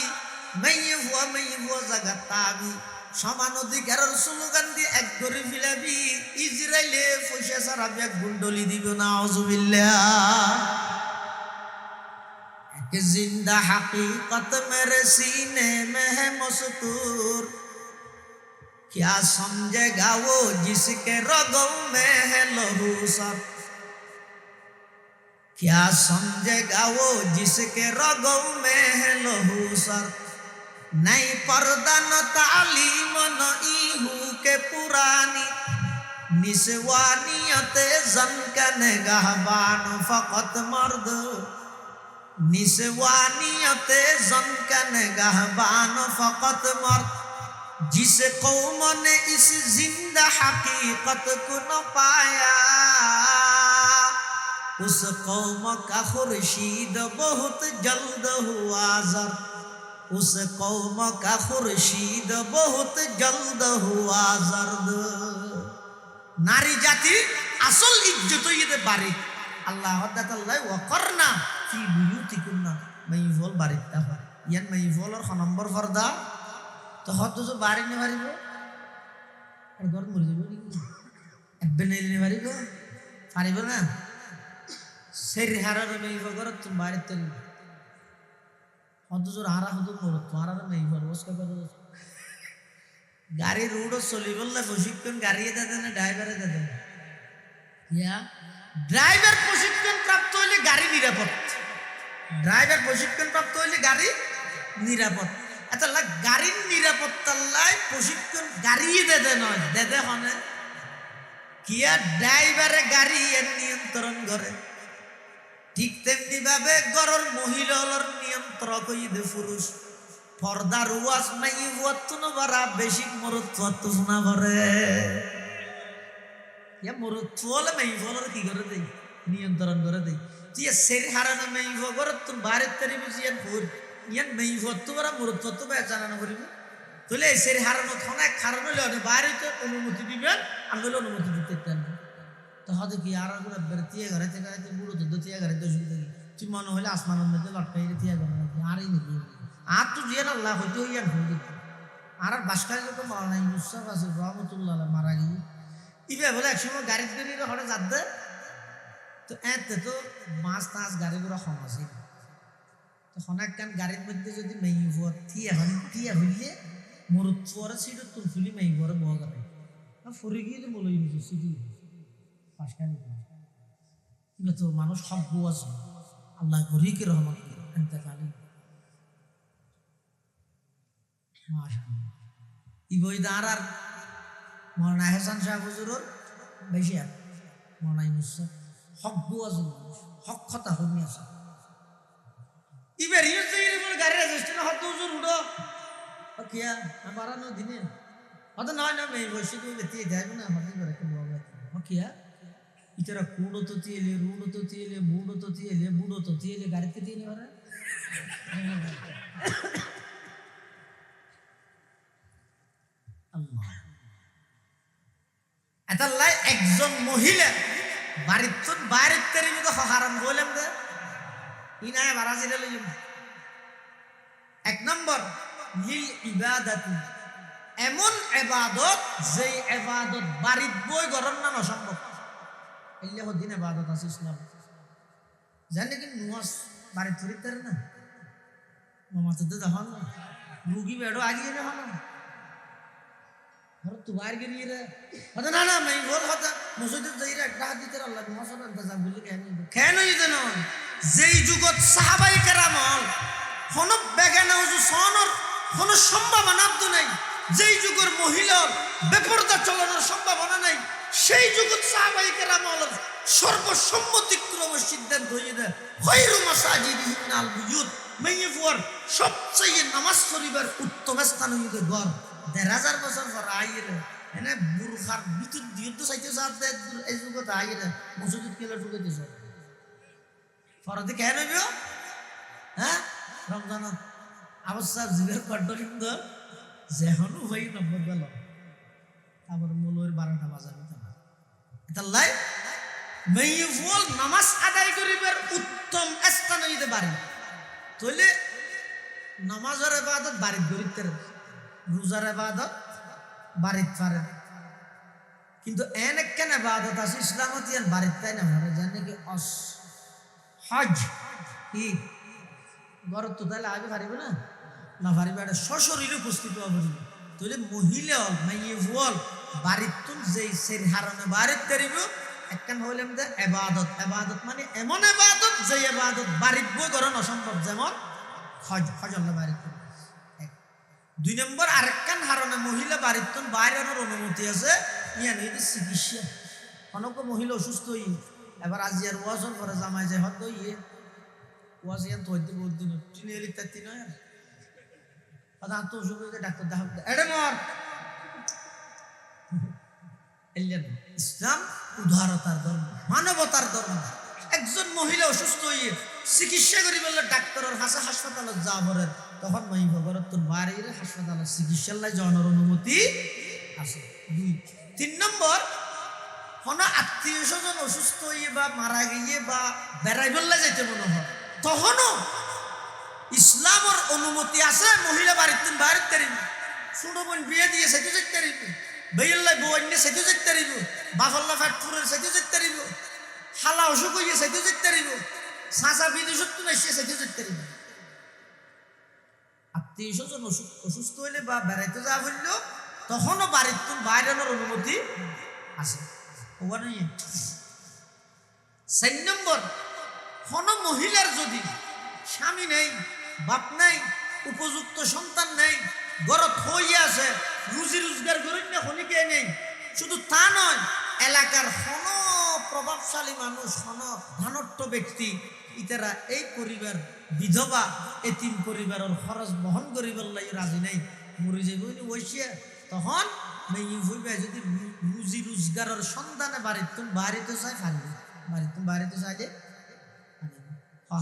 মাইয়ে ভুয়া জায়গা তাবি। সমান অধিকারের স্লোগান দি এক গড়ি ফিলাবি ইজরাইলে পয়সা সারা ব্যাগ গুন্ডলি দিব না আউযুবিল্লাহ। এক জিন্দা হাকিকত মেরে सीने में है मस्तूर, क्या समझेगा वो जिसके रगों में है लहू सर, क्या समझेगा वो जिसके रगों में है लहू सर। नहीं पर्दा न तालीम न ईहू के पुरानी, निस्वानियत जन का निगाहबान फकत मर्द, निस्वानियत जन का निगाहबान फकत मर्द। जिस कौम ने इस जिंदा हकीकत को न पाया, उस कौम का खुर्शीद बहुत जल्द हुआ जर, उस कौम का खुर्शीद बहुत जल्द हुआ जर्द। नारी जाति আসল ইজ্জত ইদে বাড়ি আল্লাহ তাআলা ওয়াকরনা ফি বুয়ুতিকুন্না মাইফল বাড়িতা হয় ইয়ান মাইফলর খ নম্বর পর্দা তো হত যে বাড়ি নে পারিব আর ঘর মরে যাব নি এববে নে পারিব পারিব না সের হারার মাইফল ঘর তুমি বাড়িতে হত জোর হারা হত মর তোমার মাইফল ওসকা করে গাড়ি রোড চলি বললে প্রশিক্ষণ গাড়ি দেন না ড্রাইভারে দেন ইয়া ড্রাইভার প্রশিক্ষণ প্রাপ্ত হইলে গাড়ি নিরাপদ, ড্রাইভার প্রশিক্ষণ প্রাপ্ত হইলে গাড়ি নিরাপদ। এত গাড়ির নিরাপত্তার লাই প্রশিক্ষণ গাড়ি দেদে নয় দেদে হনে কিয়া ড্রাইভারে গাড়ি এর নিয়ন্ত্রণ করে, ঠিক তেমনি ভাবে গরর মহিলার নিয়ন্ত্রণ কইদে পুরুষ। পর্দার ওয়াজ নাই ওয়াতুন বারা বেশি মরত্ব শোনা করে ইয়া মরত্ব হলে মেই ফলর কি করে দেই নিয়ন্ত্রণ করে দেই। তুই সের হারানো মেই ফগর তুই বাড়ির তারি বুঝিয়ান ফুর ইয়ান মেই ফত্তু বারা মরত্ব বেচানা করিব তাহলে সের হারানো থানা খারানো হলে বাড়িতে অনুমতি দিবেন আঙ্গুল অনুমতি দিতে চান তো হয়তো কি আর তিয়া ঘরে থেকে বুড়ো তো তিয়া ঘরে তো অসুবিধা কি তুই মনে হলে আসমানের মধ্যে লটকাই তিয়া ঘরে আরই নাকি আর তো জিয়ান আল্লাহ হইতে হইয়া ভুল দিত আর বাসকারী তো মারা নাই মুসাফ আছে রহমতুল্লাহ মারা গিয়ে ইবে বলে একসময় গাড়ি গাড়ি হঠাৎ যাত দে তো এতে তো মাছ টাছ গাড়িগুলো কম আছে তো অনেক কান গাড়ির মধ্যে যদি মেই ভর থিয়া হইলে মরুত্বরে ছিল তুল ফুলি মেই ভরে বহ গাড়ি ফুরি গিয়ে তো বলে নিচ্ছি সিটি বাসকারী ইবে তো মানুষ সব আছে আল্লাহ গরিকে রহমত এতেকালী ইবইদার আর মৌলানা হাসান শাহ হুজুরের বেশি আর মৌলানা মুসা হক বুয়াজুল হক কথা হনি আছে ইবের ইউজ গাড়ি রেজিস্ট্রেশন হক হুজুর উড়ো কিয়া বারানো দিনে হত নয় না মেই বসে তুই বেতি যাইব না হদি করে কি বাবা কিয়া ইতরা কুড়ো তো তিয়েলে রুড়ো তো তিয়েলে বুড়ো তো তিয়েলে বুড়ো তো তিয়েলে গাড়িতে তিয়েলে বারে এতাল্লাই একজন মহিলা বাড়ির বাইরের তেরি মতো হারাম বললাম যে ইনায় বারাজিলে লইম এক নম্বর লিল ইবাদাতি এমন ইবাদত যে ইবাদত বাড়ির বই গরম না অসম্ভব আল্লাহ দিন ইবাদত আছে ইসলাম জানে কি নুয়াস বাড়ির তরিতে না নমাজতে যখন রুগী বেড়ো আগিয়ে না হলো তু বাইরে গিয়ে রে হতো না না মেই বল হতো মসজিদে যাই রে একটা দিতে আল্লাহ মহাসন ইন্তজাম বলি কেন ইদেন যেই যুগত সাহাবায়ে কেরাম কোন বেগানা উজু সনর কোন সম্ভাবনা তো নাই, যেই যুগের মহিলার বেপরদা চলানোর সম্ভাবনা নাই সেই যুগত সাহাবায়ে কেরাম সর্বসম্মতিক্রমে সিদ্ধান্ত হয়ে দেয় খায়রু মাসাজিদিনাল বুয়ুত মেয়ে ফুয়ার সবচেয়ে নামাজ পড়িবার উত্তম স্থান হইতে ঘর ১,৫০০ বছর পর আইরে এনে বুরখার ভিতর দিয়ে তো চাইতে চাতে এই যুগত আগে মসজিদ কেলে ঢুকাইতেছ ফরদে কেন হইব হ্যাঁ রমজান অবস্থা জীবের কড্ড কিন্তু যেহনু হই নম্বর গেল আবার মূলের 12টা বাজাবে তো না এটা লাই মেইফুল নামাজ আদায় করিবার উত্তম স্থান হইতে পারে তাহলে নামাজের ইবাদত বাড়িতে করিতে রোজার ইবাদত বাড়িতে পারে কিন্তু এন একখান ইবাদত আছে ইসলামত ইয়ান বাড়িতে তাই না পারে জানে কি হজ ই ঘর তো তাহলে আগে পারিবে না না পারিবে এটা সশরীরে উপস্থিত হওয়া পারিবে তাহলে মহিলা হল মেয়ে হল বাড়িতে যেই সেই হারণে বাড়িতে পারিব একখান হইলে আমাদের ইবাদত ইবাদত মানে এমন ইবাদত যে ইবাদত বাড়িতে বই করানো অসম্ভব যেমন হজ হজ আল্লাহ বাড়িতে 2 নম্বর আরেকখান হারণে মহিলা বাড়িতে বাইরের অনুমতি আছে ইয়ান এই চিকিৎসা অনেক মহিলা অসুস্থ হই এবার আজি আর ওয়াজন করে জামাই যায় হত ইয়ে ওয়াজ ইয়ান তো হইতে বহুত দিন চিনি লিখতে নয় কথা তো অসুখ হয়ে ডাক্তার দেখা এডে মর এলেন ইসলাম উদারতার ধর্ম মানবতার ধর্ম একজন মহিলা অসুস্থ হয়ে চিকিৎসা করি বললে ডাক্তারের কাছে হাসপাতালে যা বলেন তখন মাই ভগরত বাড়ির হাসপাতালে চিকিৎসার লাই যাওয়ার অনুমতি আছে 2 3 নম্বর কোনো আত্মীয় স্বজন অসুস্থ হয়ে বা মারা গিয়ে বা বেড়াই বললে যেতে মনে হয় তখনও ইসলামের অনুমতি আছে মহিলা বাড়িতে বাইরে তারিব ছোট বোন বিয়ে দিয়ে সেটু যেতে তারিব বেইল্লাই বউন্যে সেটু যেতে তারিব বাফল্লা ফ্যাটফুরের সেটু যেতে তারিব হালা অসুখ হইয়ে সেটু যেতে তারিব সাঁচা বিদেশত্ব এসে সেটু যেতে তারিব আত্মীয় স্বজন অসুস্থ হইলে বা বেড়াইতে যা বলল তখনও বাড়িতে বাইরের অনুমতি আছে ওখানে 4 নম্বর কোন মহিলার যদি স্বামী নেই বাপ নাই উপযুক্ত সন্তান নেই গরত হইয়া আছে রুজি রোজগার করেন না খনিকে নেই শুধু তা নয় এলাকার কোন প্রভাবশালী মানুষ কোন ধনাঢ্য ব্যক্তি ইতারা এই পরিবার বিধবা এতিম পরিবারের খরচ বহন করিবার লাগি রাজি নাই মরে যাইব বসিয়া তখন মেয়ে হইবে যদি রুজি রোজগারের সন্ধানে বাড়িতে চাই ফালিবে বাড়িতে চাইলে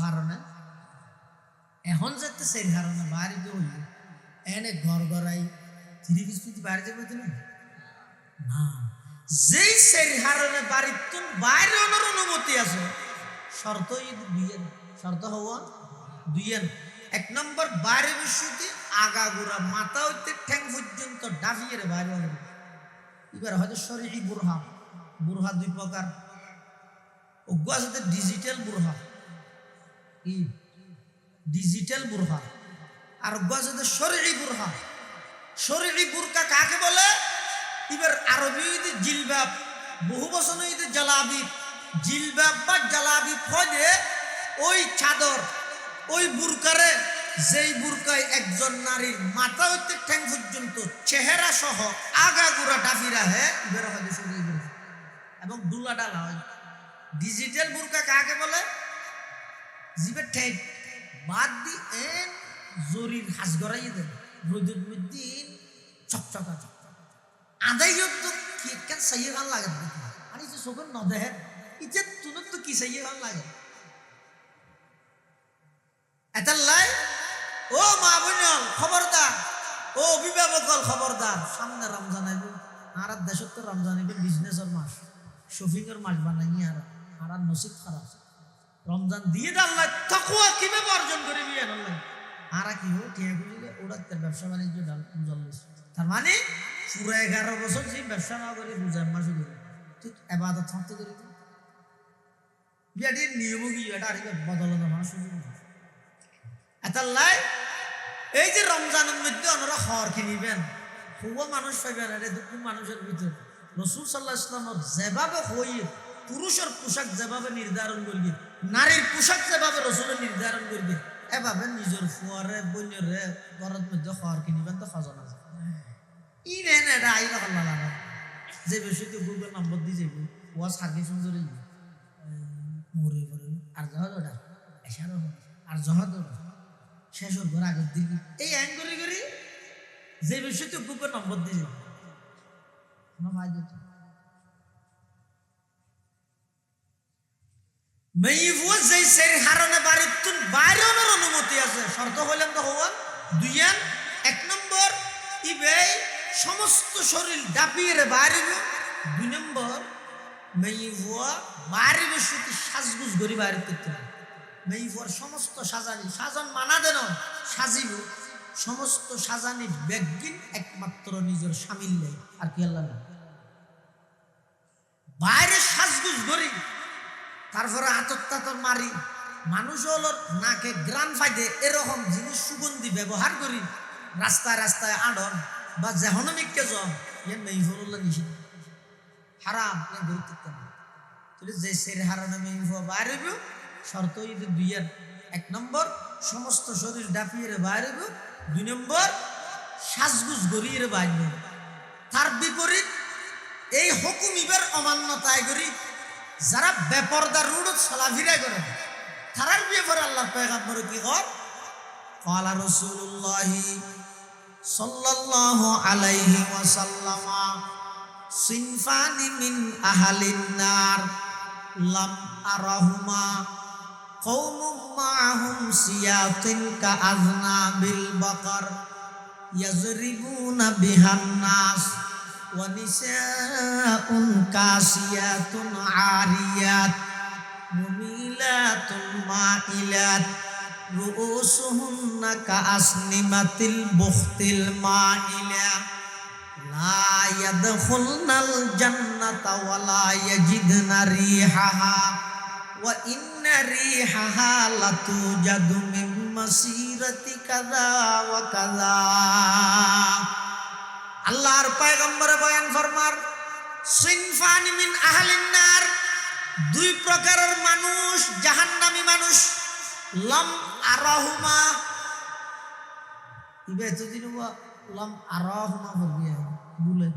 হারণে এখন যাতে সেই হারণে বাড়িতে হইবে এনে ঘর গড়াই 30 ফিট বাড়ি যাবে তো না যেই সেই হারণে বাড়িতে বাইরে ওনার অনুমতি আছে শর্ত দুইয়ের শর্ত হওয়া 2 1 নম্বর বাইরে বসতে আগাগোড়া মাথা হইতে ঠ্যাং পর্যন্ত ডাফিয়ে বাইরে এবার হয়তো শরীরী বুরহা 2 প্রকার অজ্ঞ আছে ডিজিটাল বুরহা ই ডিজিটাল বুরহা আর অজ্ঞ আছে শরীরী বুরহা শরীরী বুরকা কাকে বলে এবার আরবি জিলবাব বহু বছর জালাবি জিলবাব বা জালাবি ফলে ওই চাদর ওই বুরকারে যেই বুরকায় একজন নারীর মাথা হইতে ঠ্যাং পর্যন্ত চেহারা সহ আগাগোড়া ডাফিরা এবার হয়তো শরীর বুরকা এবং দুলা ডালা হয় ডিজিটাল বুরকা কাকে বলে জিবে ঠ্যাং বাদ দি এন জরির হাস গড়াইয়ে দেন রোদের মধ্যে চকচকা আদাই তো কি কেন সাইয়ে গান লাগে আর এই যে চোখের নদেহে ইতে তুনত তো কি সাইয়ে গান লাগে এতাল্লাই ও মা বোন খবরদার ও অভিভাবক খবরদার সামনে রমজান আইব আর দেশত তো রমজান আইব বিজনেসের মাস শপিংয়ের মাস বানাই আর নসিব খারাপ রমজান দিয়ে আল্লাহ তাকওয়া কিভাবে অর্জন করবি আল্লাহ আর কি হো ঠিক বুঝলে ওরা তার ব্যবসা বাণিজ্য জ্বললে তার মানে পুরো 11 বছর যে ব্যবসা না করে রোজার মাসে করে তুই ইবাদত থাকতে করি বিয়াটির নিয়ম কি এটা আর বদলানো মানুষ এতাল্লাই এই যে রমজানের মধ্যে ওনারা হর কিনিবেন হুয়া মানুষ পাইবেন এটা দুঃখ মানুষের ভিতর রাসূল সাল্লাল্লাহু আলাইহি ওয়াসাল্লাম যেভাবে হইয়ে পুরুষের পোশাক যেভাবে নির্ধারণ করবে নারীর পোশাক যেভাবে রাসূল নির্ধারণ করবে এভাবে নিজের ফুয়ারে বইনরে ঘরের মধ্যে হর কিনিবেন তো খজানা ই নে না এটা আইলা হল্লা লাগা যে বেশি তো গুগল নম্বর দিয়ে যাইব ওয়া সার্ভিস সুন্দরই মরে পড়ে আর জাহাজ ওটা এশারা আর জাহাজ শেষর ঘর আগের দিকে এই অ্যাং করে যে বেশি তো গুগল নম্বর দিয়ে যাইব মেইভুয়া যেই সের হারনে বাড়ির তুন বাইরের অনুমতি আছে শর্ত হইলাম তো হওয়া দুইয়ান এক নম্বর ইবে সমস্ত শরীর ডাপিয়ে বাইরে দুই নম্বর মেইভুয়া বাইরে সুতি সাজগুজ করি বাইরে করতে হবে মেইভুয়ার সমস্ত সাজানি সাজান মানা দেন সাজিব সমস্ত সাজানি ব্যাগিন একমাত্র নিজের স্বামীর নেই আর কি আল্লাহ বাইরে সাজগুজ করি তারপরে আতর মারি মানুষ হলো নাকে গ্রান ফাইদে এরকম জিনিস সুগন্ধি ব্যবহার করি রাস্তায় রাস্তায় আড়ন বা জেহনমিককে জন ইয়ে মেইভুল্লাহ নিষিদ্ধ হারাম ইয়ে গুরুত্ব না তুই যে সের হারানো মেইভুয়া বাইরে শর্ত ঈদ দুইয়ের এক নম্বর সমস্ত শরীর ডাপিয়ে বাইরে দুই নম্বর সাজগুজ গড়িয়ে বাইরে তার বিপরীত এই হুকুম ইবার অমান্যতায় করি যারা বেপরদা রুডত চলাফিরা করে তারার ব্যাপারে আল্লাহর পয়গম্বর কি কর ক্বালা রাসূলুল্লাহ সাল্লাল্লাহু আলাইহি ওয়াসাল্লাম সিনফানি মিন আহলিন নার লাম আরাহুমা কওমুম মাআহুম সিয়াতিন কাআযনাবিল বাকার ইয়াজরিবুনা বিহান নাস وَنِسَاءٌ كَاسِيَاتٌ عَارِيَاتٌ مُمِيلَاتٌ مَائِلَاتٌ رُؤُوسُهُنَّ كَأَسْنِمَةِ الْبُخْتِ الْمَائِلَةِ لَا يَدْخُلْنَ الْجَنَّةَ وَلَا يَجِدْنَ رِيحَهَا وَإِنَّ رِيحَهَا لَتُوجَدُ مِنْ مَسِيرَةِ كَذَا وَكَذَا আল্লাহর পয়গম্বর বয়ান ফরমার সিনফানি মিন আহলিন নার দুই প্রকারের মানুষ জাহান্নামী মানুষ লাম আরাহুমা ইবে এতদিন লাম আরাহুমা বলবি বলে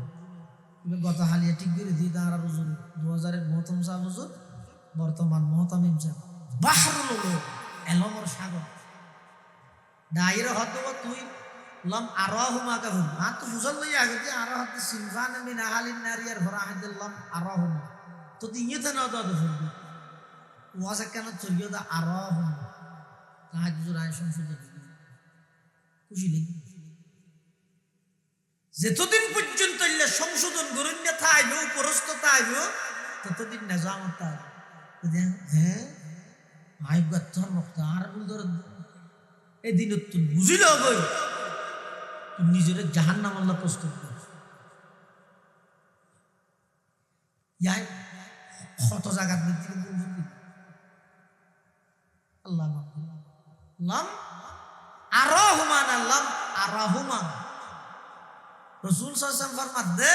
ইবে গত হালিয়া ঠিক করে দিই তারা হুজুর 2000 এর মহতম সাহেব হুজুর বর্তমান মহতামিম সাহেব বাহরুল উলুম এলমর সাগর দায়রা হতো তুই লম আরাহুমা কা হুম আ তো বুঝল লই আগে যে আরাহাত সিনফান মিন আহলিন নারিয়ার ফরাহাদিল্লাম আরাহুমা তো দিয়েতে না তো ফুলবি ওয়াজা কেন চলিও দা আরাহুমা তাহাজ রায় সংশোধন খুশি নেই যতদিন পর্যন্ত ইল্লা সংশোধন করুন না থাইব উপরস্থ থাইব ততদিন নিজামত থাইব হ্যাঁ আই গত্তর মুখতার বুলদর এদিন তুই বুঝিল গই নিজের জাহান্নাম আল্লাহ প্রস্তুত করে কত জায়গা আল্লাহ লাম আরাহুমা না লাম আরাহুমা রাসূল সাল্লাল্লাহু আলাইহি ওয়াসাল্লাম ফরমাতে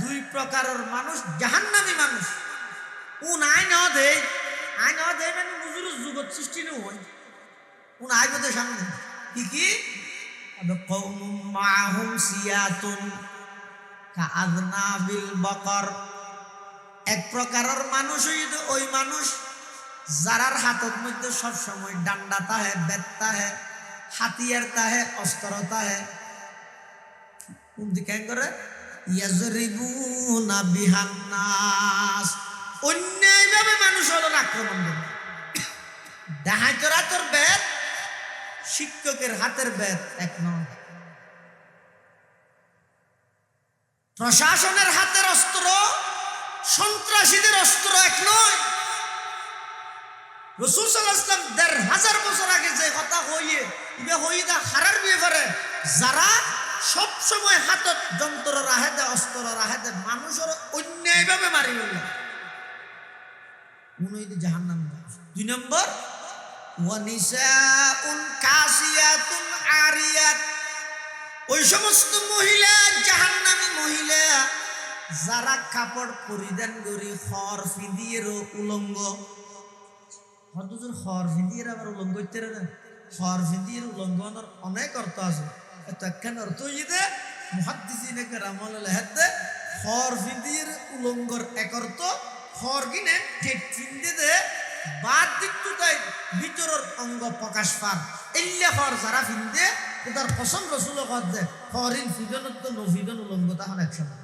দুই প্রকারের মানুষ জাহান্নামী মানুষ উন আই না দে মানে মুজুর জগৎ সৃষ্টি ন হয় উন আই বদে সামনে কি কওমুম মাআহুম সিয়াতুন কাআযনাবিল বাকার এক প্রকারের মানুষ ওই মানুষ যারার হাতের মধ্যে সব সময় ডান্ডা তাহে বেত তাহে হাতিয়ার তাহে অস্ত্র তাহে কোন দিকে করে ইয়াজরিবুনা বিহান নাস অন্যায়ভাবে মানুষ হলো আক্রমণ করে ডাহাইতরা তোর বেত শিক্ষকের হাতের বেত এক নয় প্রশাসনের হাতের অস্ত্র সন্ত্রাসীদের অস্ত্র এক নয় রাসূল সাল্লাল্লাহু আলাইহি ওয়াসাল্লাম ১৫০০ বছর আগে যে কথা হইয়ে ইবে হইদা হারার ব্যাপারে যারা সব সময় হাতত যন্ত্র রাহে দে অস্ত্র রাহে দে মানুষের অন্যায়ভাবে মারি গেল উনি জাহান্নাম। দুই নম্বর ওয়ানিসাউন কাসিয়াতুন আরিয়াত ওই সমস্ত মহিলা জাহান্নামী মহিলা যারা কাপড় পরিধান করি খর ফিদিয়ের উলঙ্গ হদুজুর খর ফিদিয়ের আবার উলঙ্গ হইতে না খর ফিদিয়ের উলঙ্গনের অনেক অর্থ আছে এত একখান অর্থ হইতে মুহাদ্দিসিনে কেরামল লেহাতে খর ফিদিয়ের উলঙ্গর এক অর্থ খর কিনে ঠেট ফিন্দে দে বাদ দিকটু তাই ভিতরের অঙ্গ প্রকাশ পার এল্লে খর যারা ফিন্দে তার কসম রসুল কর দে খরিন ফিদনত তো নফিদন উলঙ্গ তখন একসময়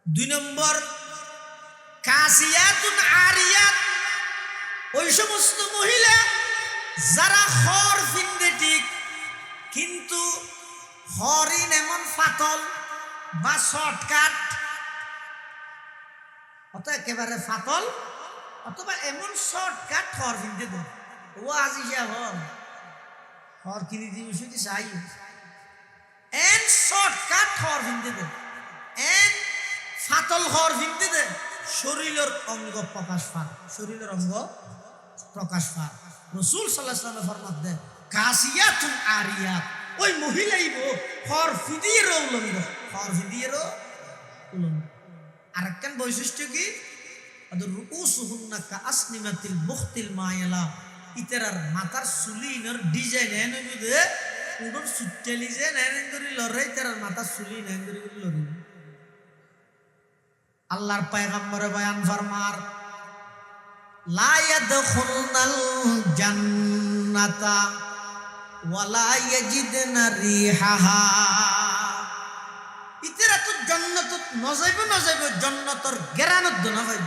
দুই নম্বর কাসিয়াতুন আরিয়াত, ওই সমস্ত মহিলা যারা হর ফিন্দে ঠিক কিন্তু হরিণ এমন ফাতল বা শর্টকাট, অত একেবারে ফাতল অথবা এমন শর্টকাট হর ফিন্দে দেয়। ও আজি হর কিনে দিব শুধু চাই এন শর্টকাট হর ফিন্দে দেয়, এন ফাতল হর ফিন্দে দেয়, শরীরের অঙ্গ প্রকাশ পায়, শরীরের অঙ্গ প্রকাশ পায়। রাসূল সাল্লাল্লাহু আলাইহি ওয়াসাল্লাম ফরমাত দেন কাসিয়াতুন আরিয়াত, ওই মহিলাইব হর ফিদিয়ের উলঙ্গ, হর ফিদিয়ের উলঙ্গ। আরেকখান বৈশিষ্ট্য কি, রুউসুহুন্না কাআসনিমাতিল মুখতিল মায়ালা, ইতারার মাথার চুলিনের ডিজাইন এন হইবে উডর সুট্টেলি যে নেন করি লরে, ইতারার মাথার চুলি নেন করি লরে। আল্লাহর পয়গম্বরে বয়ান ফরমার লা ইয়াদখুলনাল জান্নাতা ওয়ালা ইয়াজিদনা রিহাহা, ইতারা তো জান্নাতত নজাইব জান্নাতর গেরানত না ভাই,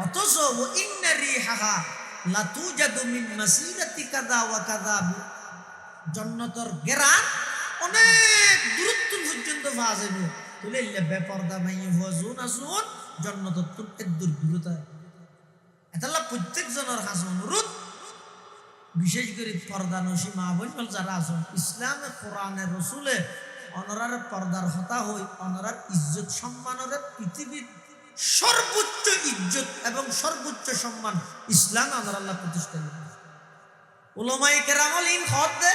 অথচ ও ইন্না রিহাহা লা তুজাদু মিন মাসিরাতি কাযা ওয়া কাযা, জান্নাতর গেরান অনেক দূরত্ব পর্যন্ত পাওয়া যাবে। তুলে বেপরদা মাইয়ে হুয়াজুন আসুন জান্নাতত এদুর দূরতা। এতাল্লাহ প্রত্যেক জনের কাছে অনুরোধ, বিশেষ করে পর্দা নসী মা বোন যারা আছেন, ইসলামে কোরআনে রসুলে অনরার পর্দার হতা হই, অনরার ইজ্জত সম্মানের পৃথিবীর সর্বোচ্চ ইজ্জত এবং সর্বোচ্চ সম্মান ইসলাম অনর আল্লাহ প্রতিষ্ঠা করে। উলামায়ে কেরামল ইন হদ দে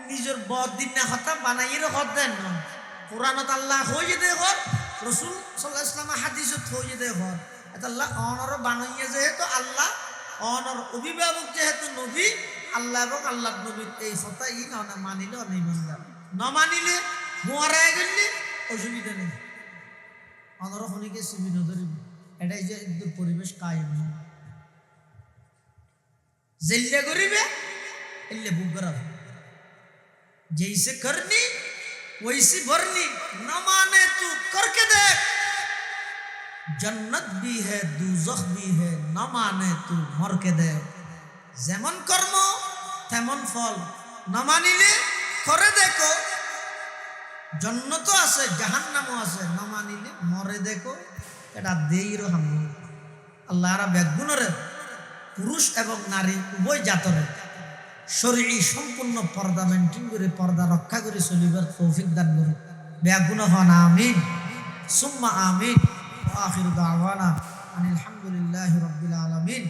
নিজের বদিন না হতা বানাইয়ের হদ দেন না, কোরআনত আল্লাহ হয়ে দে হর, রসুল সাল্লাল্লাহু আলাইহি ওয়াসাল্লাম হাদিসত হয়ে দে হর। আল্লাহ অনর বানাইয়ে যেহেতু আল্লাহ, অনর অভিভাবক যেহেতু নবী, আল্লাহ এবং আল্লাহ নবীর এই কথা ই না মানিলে অনিমানদার, না মানিলে মোয়ারায় গেলে অসুবিধা নেই, অনর খনিকে সুবিধা ধরিব। এটাই যে পরিবেশ কায়েম জেল্লে করিবে এলে বুক করাবে, जैसे करनी वैसी भरनी, न माने तू करके देख, जन्नत भी है दोजख भी है, न माने तू मर के देख। যেমন কর্ম তেমন ফল, না মানিলে করে দেখো, জান্নাতও আছে জাহান্নামও আছে, না মানিলে মরে দেখো, এটা দেইর হাম। আল্লাহরা বেগুনরে পুরুষ এবং নারী উভয় জাতরে শরীরী সম্পূর্ণ পর্দা মেনটেন করে, পর্দা রক্ষা করে চলিবার তৌফিক দান করে। বেগুন হন আমিন সুম্মা আমিন। ওয়া আখিরু দাওয়ানা আনিল হামদুলিল্লাহি রাব্বিল আলামিন।